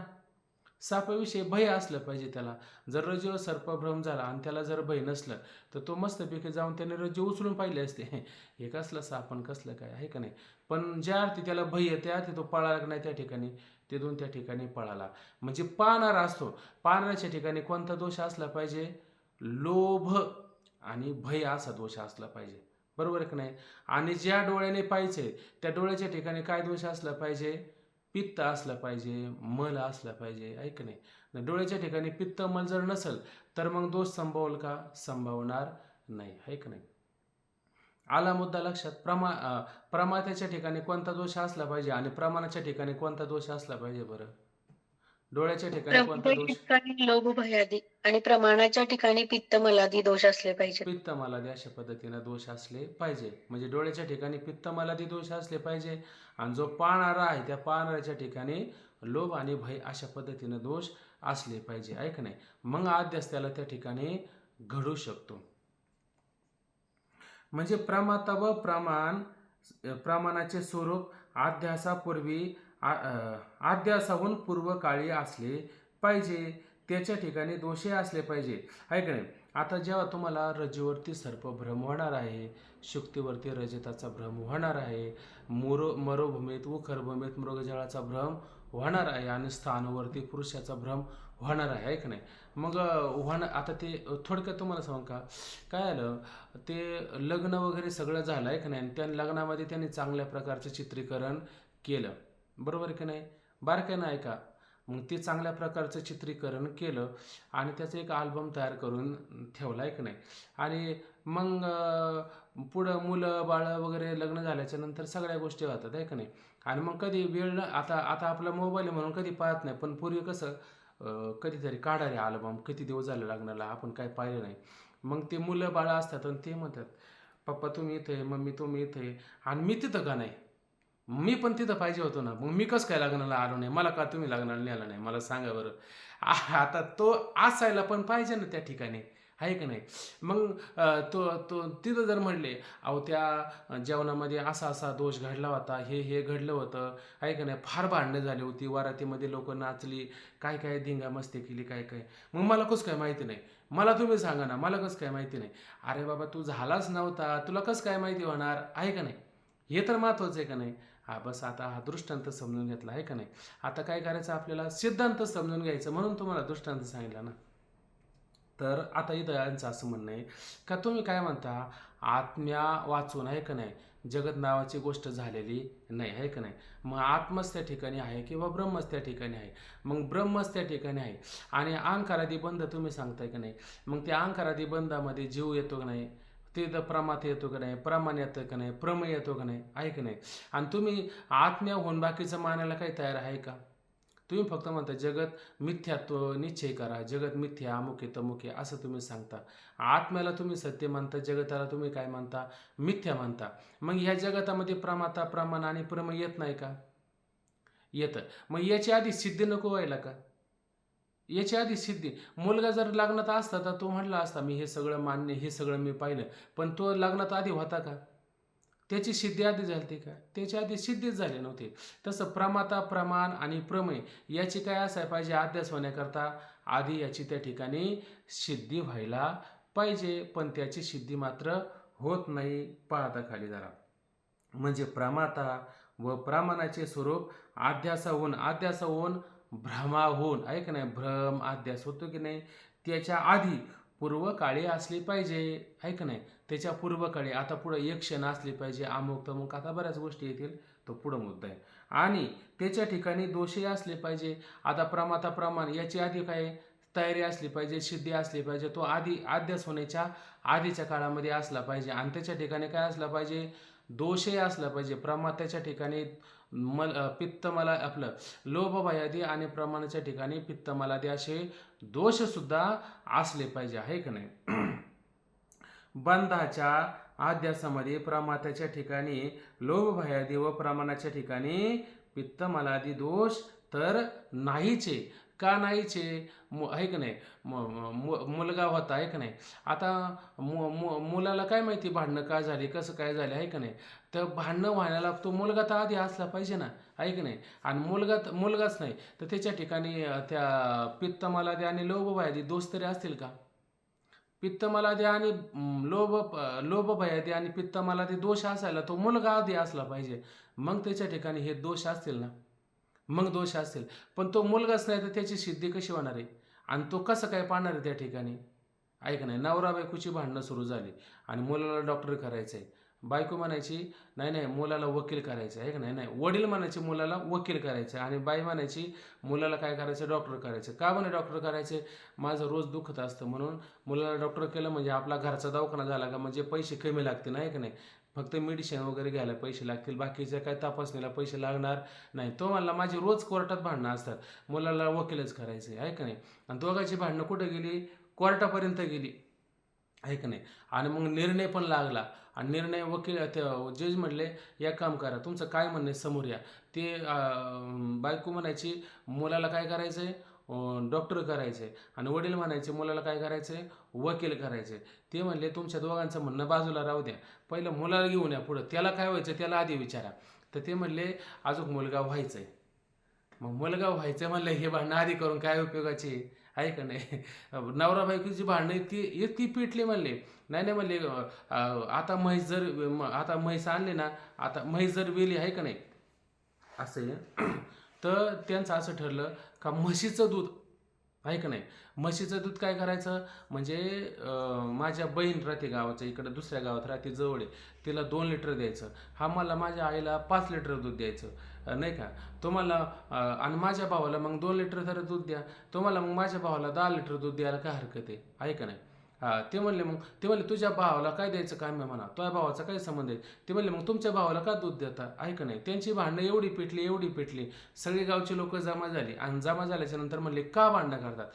सापाविषयी भय असलं पाहिजे त्याला. जर रज्जूवर सर्पभ्रम झाला आणि त्याला जर भय नसलं तर तो मस्तपैकी जाऊन त्याने रज्जू उचलून पाहिले असते. हे कसलं साप आणि कसलं काय, आहे का नाही? पण ज्या अर्थी त्याला भय आहे त्या अर्थी तो पळाला नाही त्या ठिकाणी. ते दोन त्या ठिकाणी पळाला. म्हणजे पाहणारा असतो. पाहणाऱ्याच्या ठिकाणी कोणता दोष असला पाहिजे? लोभ आणि भय असा दोष असला पाहिजे. बरोबर आहे की नाही? आणि ज्या डोळ्याने पाहायचे त्या डोळ्याच्या ठिकाणी काय दोष असला पाहिजे? पित्त असलं पाहिजे, मल असला पाहिजे, आहे की नाही? डोळ्याच्या ठिकाणी पित्त मल जर नसेल तर मग दोष संभवल का? संभवणार नाही, आहे की नाही? आला मुद्दा लक्षात? प्रमात्याच्या ठिकाणी कोणता दोष असला पाहिजे आणि प्रमाणाच्या ठिकाणी कोणता दोष असला पाहिजे बरं? डोळ्याच्या ठिकाणी कोणता प्रमाणाच्या दोष? ठिकाणी लोभ भयादी आणि प्रमाणाच्या ठिकाणी पित्त मलादी दोष असले पाहिजेत. पित्त मलादी अशा पद्धतीनं दोष असले पाहिजे. म्हणजे डोळ्याच्या ठिकाणी पित्त मलादी दोष असले पाहिजे आणि जो पाहणारा आहे त्या पाहणाऱ्याच्या ठिकाणी लोभ आणि भय अशा पद्धतीनं दोष असले पाहिजे, आहे का नाही? मग अध्यास त्याला त्या ठिकाणी घडू शकतो. म्हणजे प्रमाता व प्रमाणाचे स्वरूप अध्यासापूर्वी अध्यासाहून पूर्व काळी असले पाहिजे. त्याच्या ठिकाणी दोषही असले पाहिजे, आहे का नाही? आता जेव्हा तुम्हाला रज्जूवरती सर्पभ्रम होणार आहे, शुक्तीवरती रजताचा भ्रम होणार आहे, मरोभूमीत उखरभूमीत मृगजळाचा भ्रम होणार आहे आणि स्थानावरती पुरुषाचा भ्रम होणार आहे का नाही? मग आता ते थोडक्यात तुम्हाला सांगू का काय आलं? ते लग्न वगैरे सगळं झालं आहे का नाही? आणि त्या लग्नामध्ये त्यांनी चांगल्या प्रकारचं चित्रीकरण केलं, बरोबर आहे की नाही? बारकाईनं ऐका. मग ते चांगल्या प्रकारचं चित्रीकरण केलं आणि त्याचं एक अल्बम तयार करून ठेवला आहे की नाही? आणि मग पुढं मुलं बाळं वगैरे लग्न झाल्याच्या नंतर सगळ्या गोष्टी होतात, आहे का नाही? आणि मग कधी वेळ आता आपला मोबाईल आहे म्हणून कधी पाहत नाही, पण पूर्वी कसं कधीतरी काढा रे अल्बम, किती दिवस झाले लग्नाला, आपण काय पाहिलं नाही. मग ते मुलं बाळं असतात आणि ते म्हणतात, पप्पा तुम्ही इथे आहे, मम्मी तुम्ही इथे आहे, आणि मी तिथं का नाही? मी पण तिथं पाहिजे होतो ना, मग मी कसं काय लग्नाला आलो नाही? मला का तुम्ही लग्नाला नेला नाही? मला सांगा बरं. आता तो असायला पण पाहिजे ना त्या ठिकाणी, आहे का नाही? मग तो तो तिथं जर म्हणले अहो त्या जेवणामध्ये असा असा दोष घडला होता, हे घडलं होतं, आहे का नाही? फार भांडणं झाली होती, वरातीमध्ये लोक नाचली, काय काय धिंगा मस्ती केली, काय काय. मग मला कसं काय माहिती नाही? मला तुम्ही सांगा ना, मला कसं काय माहिती नाही? अरे बाबा तू झालाच नव्हता, तुला कसं काय माहिती होणार, आहे का नाही? हे तर महत्त्वाचं आहे का नाही? बस आता हा दृष्टांत समजून घेतला, आहे का नाही? आता काय करायचं आपल्याला? सिद्धांत समजून घ्यायचं, म्हणून तुम्हाला दृष्टांत सांगितला ना. तर आता इथं यांचं असं म्हणणं आहे का तुम्ही काय म्हणता, आत्म्या वाचून, आहे का नाही, जगत नावाची गोष्ट झालेली नाही, आहे का नाही? मग आत्मच त्या ठिकाणी आहे किंवा ब्रह्मच त्या ठिकाणी आहे. मग ब्रह्मच त्या ठिकाणी आहे आणि अहंकारादी बंध तुम्ही सांगताय का नाही? मग त्या अहंकारादी बंधामध्ये जीव येतो का नाही? ते प्रमाथ येतो का नाही? प्रमाण येतं का नाही? प्रमेय येतो का नाही? आहे का नाही? आणि तुम्ही आत्म्या होऊन बाकीचं मानायला काही तयार आहे का? तुम्ही फक्त म्हणता जगत मिथ्यात्व निश्चय करा, जगत मिथ्या, अमुके तमुके असं तुम्ही सांगता. आत्म्याला तुम्ही सत्य मानता, जगताला तुम्ही काय मानता? मिथ्या मानता. मग ह्या जगतामध्ये प्रमाता प्रमाण आणि प्रमेय येत नाही का? येतं. मग याची आधी सिद्धी नको व्हायला का? याची आधी सिद्धी. मुलगा जर लग्नात असता तर तो म्हटला असता मी हे सगळं मान्य, हे सगळं मी पाहिलं, पण तो लग्नात आधी होता का? त्याची सिद्धी आधी झाली का? त्याच्या आधी सिद्धीच झाली नव्हती. तसं प्रमाता प्रमाण आणि प्रमेय याची काय असायला पाहिजे? अध्यास होण्याकरता आधी याची त्या ठिकाणी सिद्धी व्हायला पाहिजे, पण त्याची सिद्धी मात्र होत नाही. पाहता खाली जरा. म्हणजे प्रमाता व प्रमाणाचे स्वरूप अध्यासाहून भ्रमाहून, आहे का नाही? भ्रम अध्यास होतो की नाही? त्याच्या आधी पूर्व काळी असली पाहिजे, आहे का नाही? त्याच्या पूर्व काळी आता पुढं एक क्षण असली पाहिजे, अमुक तमुक आता बऱ्याच गोष्टी येतील, तो पुढं मुद्दा आहे. आणि त्याच्या ठिकाणी दोषही असले पाहिजे. आता प्रमाता प्रमाण याची आधी काय तयारी असली पाहिजे, सिद्धी असली पाहिजे. तो आधी अध्यास होण्याच्या आधीच्या काळामध्ये असला पाहिजे आणि त्याच्या ठिकाणी काय असला पाहिजे? दोषही असला पाहिजे. प्रमात्याच्या ठिकाणी पित्त मला आपलं लोभ भयादी आणि प्रमाणाच्या ठिकाणी पित्त मलादी असे दोष सुद्धा असले पाहिजे, आहे का नाही? बंधाच्या अध्यासामध्ये प्रमात्याच्या ठिकाणी लोभ भयादी व प्रमाणाच्या ठिकाणी पित्त मलादी दोष तर नाहीचे. का नाहीचे? आहे का नाही? मुलगा होता, आहे का नाही? आता मुलाला काय माहिती भांडणं का झाली, कसं काय झालं, आहे का नाही? तर भांडणं व्हायला तो मुलगा तर आधी असला पाहिजे ना, आहे की नाही? आणि मुलगाच नाही तर त्याच्या ठिकाणी त्या पित्त मलादी आणि लोभ भयादी दोष तरी असतील का? पित्त मलादी आणि लोभ भयादी आणि पित्त मलादी दोष असायला तो मुलगा आधी असला पाहिजे, मग त्याच्या ठिकाणी हे दोष असतील ना. मग दोष असेल. पण तो मुलगाच नाही तर त्याची सिद्धी कशी होणार आहे? आणि तो कसं काय पाहणार आहे त्या ठिकाणी? ऐक नाही, नवरा बायकोची भांडणं सुरू झाली आणि मुलाला डॉक्टर करायचं आहे. बायको म्हणायची नाही नाही मुलाला वकील करायचं आहे का नाही. नाही, वडील म्हणायचे मुलाला वकील करायचं आहे आणि बाई म्हणायची मुलाला काय करायचं, डॉक्टर करायचं. का म्हणे डॉक्टर करायचे? माझं रोज दुखत असतं म्हणून मुलाला डॉक्टर केलं म्हणजे आपला घरचा दवाखाना झाला का म्हणजे पैसे कमी लागतील आहे का नाही. फक्त मेडिसिन वगैरे घ्यायला पैसे लागतील, बाकीच्या काय तपासणीला पैसे लागणार नाही. तो म्हणला माझी रोज कोर्टात भांडणं असतात, मुलाला वकीलच करायचं आहे का नाही. आणि दोघांची भांडणं कुठं गेली? कोर्टापर्यंत गेली आहे का नाही. आणि मग निर्णय पण लागला आणि निर्णय वकील ते जज म्हणले एक काम करा, तुमचं काय म्हणणं आहे समोर या. ते बायको म्हणायची मुलाला काय करायचं आहे, डॉक्टर करायचं आहे. आणि वडील म्हणायचे मुलाला काय करायचं आहे, वकील करायचं आहे. ते म्हणले तुमच्या दोघांचं म्हणणं बाजूला राहू द्या, पहिलं मुलाला घेऊन या पुढं, त्याला काय व्हायचं त्याला आधी विचारा. तर ते म्हणले अजून मुलगा व्हायचा आहे. मग मुलगा व्हायचं म्हणलं हे भांडणं आधी करून काय उपयोगाची आहे का नाही. नवरा बायकोची भांडणं इतकी इतकी पिटली म्हणले. नाही नाही म्हणले आता म्हैस जर आता म्हैस आणली ना, आता म्हैस जर वेली आहे का नाही असं आहे. तर त्यांचं असं ठरलं का म्हशीचं दूध आहे का नाही, म्हशीचं दूध काय करायचं म्हणजे माझ्या बहीण राहते गावाच्या इकडं दुसऱ्या गावात राहते जवळ आहे, तिला 2 लिटर द्यायचं. हा मला माझ्या आईला 5 लिटर दूध द्यायचं नाही का. तुम्हाला आणि माझ्या भावाला मग 2 लिटर तर दूध द्या. तुम्हाला मग माझ्या भावाला 10 लिटर दूध द्यायला काय हरकत आहे का नाही. ते म्हणले तुझ्या भावाला काय द्यायचं काम आहे म्हणा, तुझ्या भावाचा काय संबंध आहे. ते म्हणले मग तुमच्या भावाला का दूध देता आहे का नाही. त्यांची भांडणं एवढी पेटली, सगळी गावची लोक जमा झाली आणि जमा झाल्याच्या नंतर म्हणले का भांडणं करतात.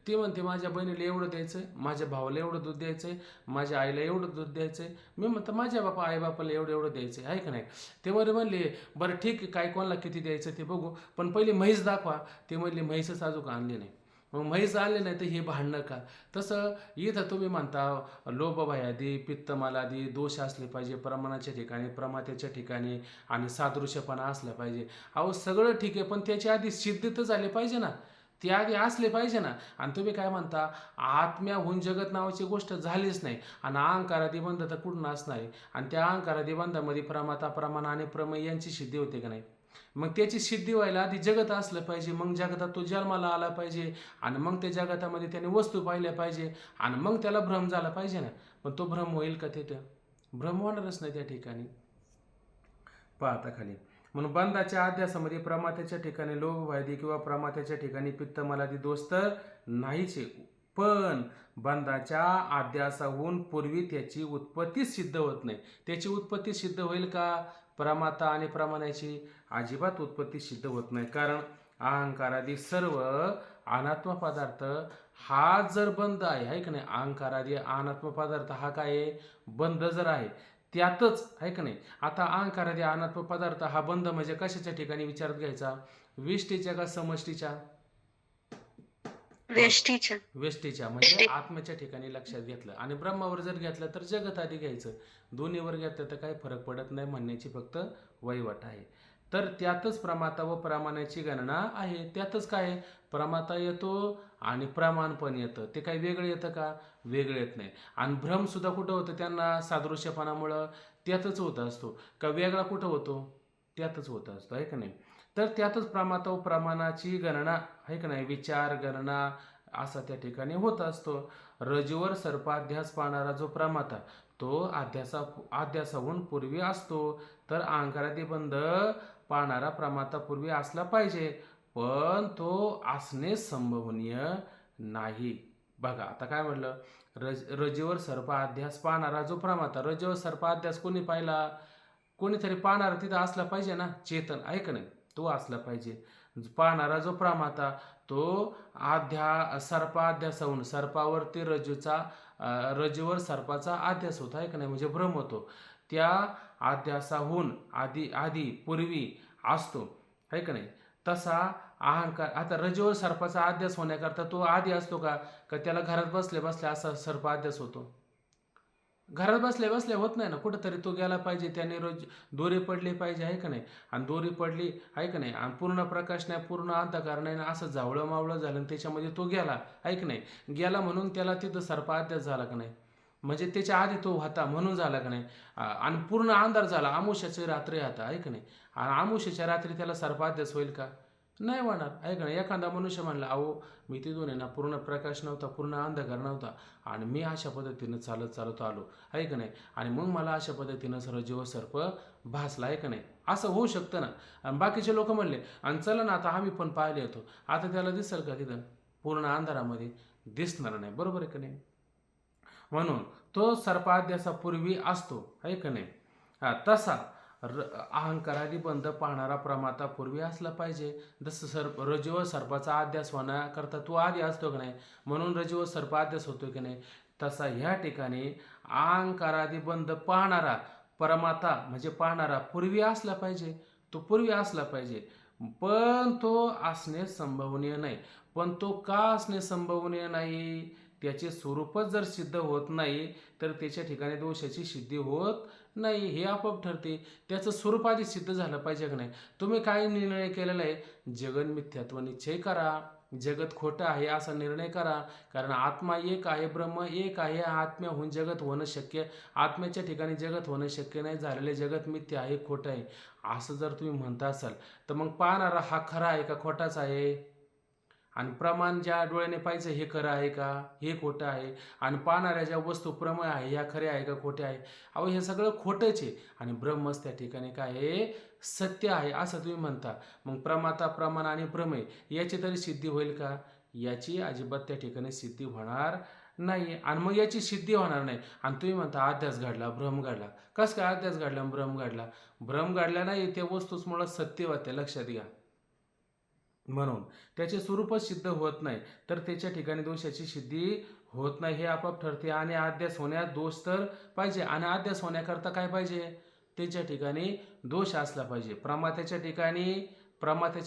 ते म्हणते माझ्या बहिणीला एवढं द्यायचं आहे, माझ्या भावाला एवढं दूध द्यायचं आहे, माझ्या आईला एवढं दूध द्यायचं आहे. मी म्हणतो माझ्या आई बापाला एवढं द्यायचं आहे का नाही. ते म्हणले बरं ठीक आहे, काय कोणाला किती द्यायचं ते बघू, पण पहिली म्हैस दाखवा. ते म्हणले म्हैसच अजून आणली नाही. मग म्हैस आणले नाही तर हे भांडणं का. तसं इथं तुम्ही म्हणता लोभभयादी पित्तमालादी दोष असले पाहिजे प्रमाणाच्या ठिकाणी, प्रमात्याच्या ठिकाणी आणि सादृश्यपणा असला पाहिजे. अहो सगळं ठीक आहे पण त्याच्या आधी सिद्ध तर झाले पाहिजे ना, ते आधी असले पाहिजे ना. आणि तुम्ही काय म्हणता आत्म्याहून जगत नावाची गोष्ट झालीच नाही आणि अहंकारादी बंध तर कुठून असणार आहे. आणि त्या अहंकारादी बंधामध्ये प्रमाता प्रमाण आणि प्रमेय यांची सिद्धी होते का नाही. मग त्याची सिद्धी व्हायला आधी जगत असलं पाहिजे, मग जगतात तो जन्माला आला पाहिजे आणि मग त्या जगतामध्ये त्याने वस्तू पाहिल्या पाहिजे आणि मग त्याला भ्रम झाला पाहिजे ना. पण तो भ्रम होईल का तिथं, भ्रम होणारच नाही त्या ठिकाणी. पाहता खाली म्हणून बंधाच्या अध्यासामध्ये प्रमात्याच्या ठिकाणी लोभवादी किंवा प्रमात्याच्या ठिकाणी पित्तमलादी दोष तर नाहीच आहे, पण बंधाच्या अध्यासाहून पूर्वी त्याची उत्पत्ती सिद्ध होत नाही. त्याची उत्पत्ती सिद्ध होईल का, प्रमाता आणि प्रमाणाची अजिबात उत्पत्ती सिद्ध होत नाही. कारण अहंकारादी सर्व अनात्म पदार्थ हा जर बंध आहे का नाही, अहंकारादी अनात्म पदार्थ हा काय आहे, बंध जर आहे त्यातच आहे का नाही. आता अहंकारादी अनात्म पदार्थ हा बंध म्हणजे कशाच्या ठिकाणी विचारात घ्यायचा, व्यष्टीच्या का समष्टीच्या, व्यष्टीच्या म्हणजे आत्म्याच्या ठिकाणी लक्षात घेतलं. आणि ब्रह्मावर जर घेतलं तर जगत आधी घ्यायचं. दोन्हीवर घेतलं तर काही फरक पडत नाही म्हणण्याची फक्त वहिवाट आहे. तर त्यातच प्रमाता व प्रमाणाची गणना आहे. त्यातच काय प्रमाता येतो आणि प्रमाण पण येतं. ते काही वेगळं येतं का, वेगळं येत नाही. आणि भ्रम सुद्धा कुठं होतं त्यांना, सादृश्यपणामुळं त्यातच होत असतो का वेगळा कुठं होतो, त्यातच होत असतो आहे का नाही. तर त्यातच प्रमाता व प्रमाणाची गणना आहे का नाही, विचार गणना असा त्या ठिकाणी होत असतो. रजूवर सर्पाध्यास पाहणारा जो प्रमाता तो अध्यासाहून पूर्वी असतो, तर अहंकारादी बंध पाहणारा प्रमाता पूर्वी असला पाहिजे, पण तो असणे संभवनीय नाही. बघा आता काय म्हटलं, रजेवर सर्पाध्यास पाहणारा जो प्रमाता, रजेवर सर्पाध्यास कोणी पाहिला, कोणीतरी पाहणारा तिथं असला पाहिजे ना, चेतन आहे का नाही, तो असला पाहिजे. पाहणारा जो प्रमाता तो सर्पाध्यासाहून सर्पावरती रजूवर सर्पाचा अध्यास होतो आहे का नाही, म्हणजे भ्रम होतो. त्या अध्यासाहून आधी पूर्वी असतो आहे का नाही. तसा अहंकार, आता रजूवर सर्पाचा अध्यास होण्याकरता तो आधी असतो का त्याला घरात बसल्या असा सर्प अध्यास होतो. घरात बसल्या होत नाही ना, कुठंतरी तो गेला पाहिजे, त्याने रोज दोरी पडली पाहिजे आहे का नाही. आणि दोरी पडली आहे का नाही, आणि पूर्ण प्रकाश नाही पूर्ण अंधकार नाही ना, असं जावळं मावळं झालं त्याच्यामध्ये तो गेला आहे का नाही. गेला म्हणून त्याला तिथं सर्प अध्यास झाला का नाही. म्हणजे त्याच्या आधी तो होता म्हणून झाला का नाही. आणि पूर्ण अंधार झाला, अमावस्याची रात्री आता आहे का नाही. आणि अमावस्याच्या रात्री त्याला सर्पाध्यास होईल का? नाही होणार आहे का नाही. एखादा मनुष्य म्हणला, अहो मी तिथून आहे ना, पूर्ण प्रकाश नव्हता, पूर्ण अंधकार नव्हता, आणि मी अशा पद्धतीनं चालत चालत आलो आहे का नाही, आणि मग मला अशा पद्धतीनं रज्जू सर्प भासला आहे का नाही, असं होऊ शकतं ना. आणि बाकीचे लोक म्हणले, आणि चला ना आता आम्ही पण पाहिले येतो, आता त्याला दिसेल का तिथं? पूर्ण अंधारामध्ये दिसणार नाही, बरोबर आहे का नाही. म्हणून तो सर्पाध्यासापूर्वी असतो आहे का नाही. तसा अहंकारादी बंध पाहणारा प्रमाता पूर्वी असला पाहिजे. जसं रज्जू सर्पाचा अध्यास होण्याकरता तो आधी असतो की नाही, म्हणून रज्जू सर्प अध्यास होतो की नाही, तसा ह्या ठिकाणी अहंकारादी बंध पाहणारा प्रमाता म्हणजे पाहणारा पूर्वी असला पाहिजे. तो पूर्वी असला पाहिजे, पण तो असणे संभवनीय नाही. पण तो का असणे संभवनीय नाही? त्याचे स्वरूपच जर सिद्ध होत नाही तर त्याच्या ठिकाणी दोषाची सिद्धी होत नाही, हे आपोआप ठरते. त्याचं स्वरूप आधी सिद्ध झालं पाहिजे का नाही. तुम्ही काय निर्णय केलेला आहे? जगन मिथ्यात्व निश्चय करा, जगत खोटं आहे असा निर्णय करा. कारण आत्मा एक आहे, ब्रह्म एक आहे. आत्म्याहून जगत होणं शक्य, आत्म्याच्या ठिकाणी जगत होणं शक्य नाही. झालेले जगत मिथ्या आहे, खोटं आहे असं जर तुम्ही म्हणता असाल तर मग पाहणारा हा खरा आहे का खोटाच आहे? आणि प्रमाण ज्या डोळ्याने पाहिजे हे खरं आहे का, हे खोटं आहे? आणि पाहणाऱ्या ज्या वस्तू प्रमेय आहे ह्या खऱ्या आहे का खोट्या आहे? अहो हे सगळं खोटंच आहे. आणि ब्रह्मच त्या ठिकाणी काय आहे? सत्य आहे असं तुम्ही म्हणता. मग प्रमाता, प्रमाण आणि प्रमेय याची तरी सिद्धी होईल का? याची अजिबात त्या ठिकाणी सिद्धी होणार नाही. आणि मग याची सिद्धी होणार नाही. आणि तुम्ही म्हणता अध्यास घडला, भ्रम घडला. कसं काय अध्यास घडला, भ्रम घडला? भ्रम घडला नाही, त्या वस्तूच मुळात सत्य होत्या, लक्षात घ्या. म्हणून त्याचे स्वरूपच सिद्ध होत नाही तर त्याच्या ठिकाणी दोषाची सिद्धी होत नाही, हे आपोआप ठरते. आणि अध्यास होण्यात दोष तर पाहिजे. आणि अध्यास होण्याकरता काय पाहिजे? त्याच्या ठिकाणी दोष असला पाहिजे. प्रमात्याच्या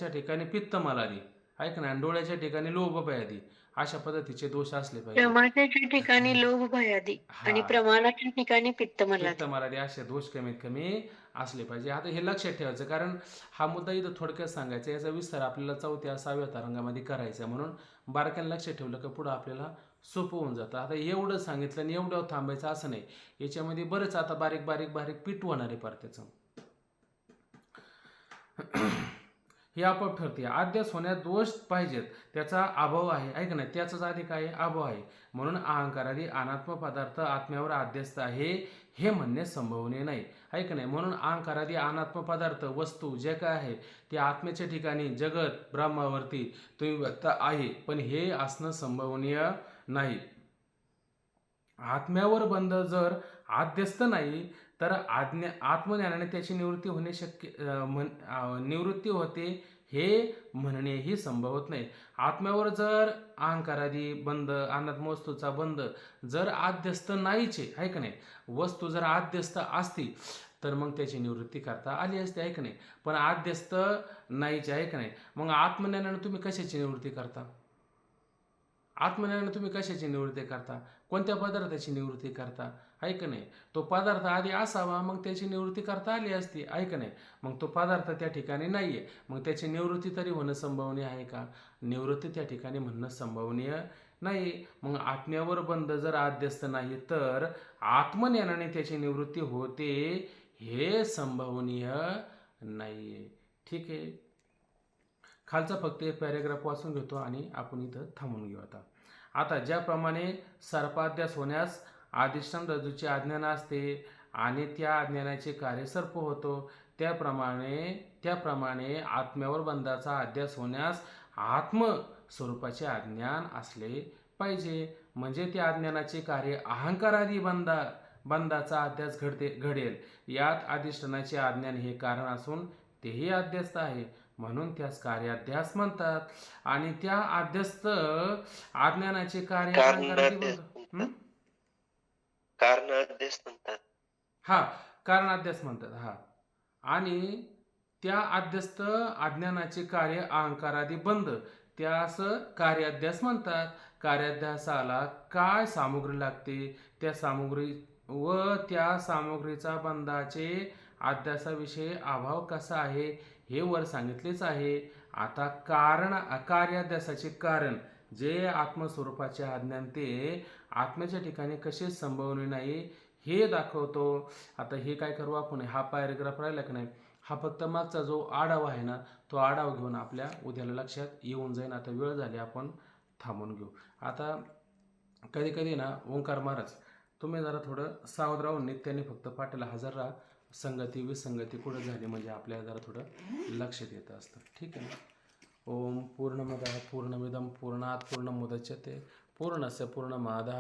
ठिकाणी पित्त मलादी ऐक ना, डोळ्याच्या ठिकाणी लोभ भयादी अशा पद्धतीचे दोष असले पाहिजे. प्रमाणाच्या ठिकाणी लोभ भयादी आणि हा, प्रमाणाच्या ठिकाणी पित्त पित्त मलादी. मराठी असे दोष कमीत कमी असले पाहिजे. आता हे लक्षात ठेवायचं, कारण हा मुद्दा इथं थोडक्यात सांगायचा, याचा विस्तार आपल्याला 4थ्या 6व्या तरंगामध्ये करायचा. म्हणून बारक्यानं लक्षात ठेवलं का पुढं आपल्याला सोपं होऊन जातं. आता एवढं सांगितलं आणि एवढं थांबायचं असं नाही, याच्यामध्ये बरंच आता बारीक बारीक बारीक पीठ होणार आहे पार त्याचं. हे आपोआप ठरते. अध्यास होण्यात दोष पाहिजेत, त्याचा अभाव आहे ऐक नाही, त्याचाच आधी काय अभाव आहे. म्हणून अहंकारादी अनात्म पदार्थ आत्म्यावर अध्यस्त आहे हे म्हणणे संभवनीय नाही ऐक नाही. म्हणून अहंकारादी अनात्म पदार्थ वस्तू जे काय आहे ते आत्म्याच्या ठिकाणी जगत ब्रह्मावरती तुम्ही व्यक्त आहे, पण हे असणं संभवनीय नाही. आत्म्यावर बंध जर आद्यस्त नाही तर आत्मज्ञानाने त्याची निवृत्ती होणे निवृत्ती होते हे म्हणणेही संभवत नाही. आत्म्यावर जर अहंकारादी बंध, अनात्म वस्तूचा बंध जर आद्यस्त नाहीचे आहे का नाही, वस्तू जर आद्यस्त असती तर मग त्याची निवृत्ती करता आली असते आहे का नाही. पण आद्यस्त नाहीचे आहे का नाही, मग आत्मज्ञानाने तुम्ही कशाची निवृत्ती करता? आत्मज्ञानाने तुम्ही कशाची निवृत्ती करता? कोणत्या पदार्थाची निवृत्ती करता आहे का नाही. तो पदार्थ आधी असावा मग त्याची निवृत्ती करता आली असती आहे का नाही. मग तो पदार्थ त्या ठिकाणी नाही आहे, मग त्याची निवृत्ती तरी होणं संभवनीय आहे का? निवृत्ती त्या ठिकाणी म्हणणं संभवनीय नाही. मग आत्म्यावर बंध जर आद्यस्त नाही तर आत्मज्ञानाने त्याची निवृत्ती होते हे संभवनीय नाही. ठीक आहे, खालचा फक्त एक पॅरेग्राफ वाचून घेतो आणि आपण इथं थांबून घेऊ. आता ज्याप्रमाणे सर्पाध्यास होण्यास अधिष्ठान रज्जूचे अज्ञान असते आणि त्या अज्ञानाचे कार्य सर्प होतो, त्याप्रमाणे आत्म्यावर बंधाचा अध्यास होण्यास आत्मस्वरूपाचे अज्ञान असले पाहिजे. म्हणजे त्या अज्ञानाचे कार्य अहंकारादी बंधाचा अध्यास घडेल. यात अधिष्ठानाचे अज्ञान हे कारण असून तेही अध्यस्त आहे, म्हणून त्यास कार्याध्यास म्हणतात. आणि त्या अध्यस्त अज्ञानाचे कार्य कारणाध्यास म्हणतात. हा, कारणाध्यास म्हणतात. हा, आणि त्या अध्यस्त अज्ञानाचे कार्य अहंकारादी बंध त्यास कार्याध्यास म्हणतात. कार्याध्यासाला काय सामुग्री लागते, त्या सामुग्री व त्या सामुग्रीचा बंधाचे अध्यासाविषयी अभाव कसा आहे हे वर सांगितलेच आहे. आता कार्याध्यासाचे कारण जे आत्मस्वरूपाचे अज्ञान ते आत्म्याच्या ठिकाणी कसे संभवणे नाही हे दाखवतो. आता हे काय करू आपण, हा पॅरेग्राफ राहिला की नाही, हा फक्त मागचा जो आढावा आहे ना तो आढावा घेऊन आपल्या उद्याला लक्षात येऊन जाईल. आता वेळ झाली, आपण थांबून घेऊ. आता कधी कधी ना ओंकार महाराज तुम्ही जरा थोडं सावध राहून नित्याने फक्त पाठीला हजर राहा. संगती विसंगती कुठं झाली म्हणजे आपल्याला जरा थोडं लक्षात येतं असतं. ठीक आहे ना. ओम पूर्णमदः पूर्णमिदं पूर्णात् पूर्णमुदच्यते पूर्णस्य पूर्णमादाय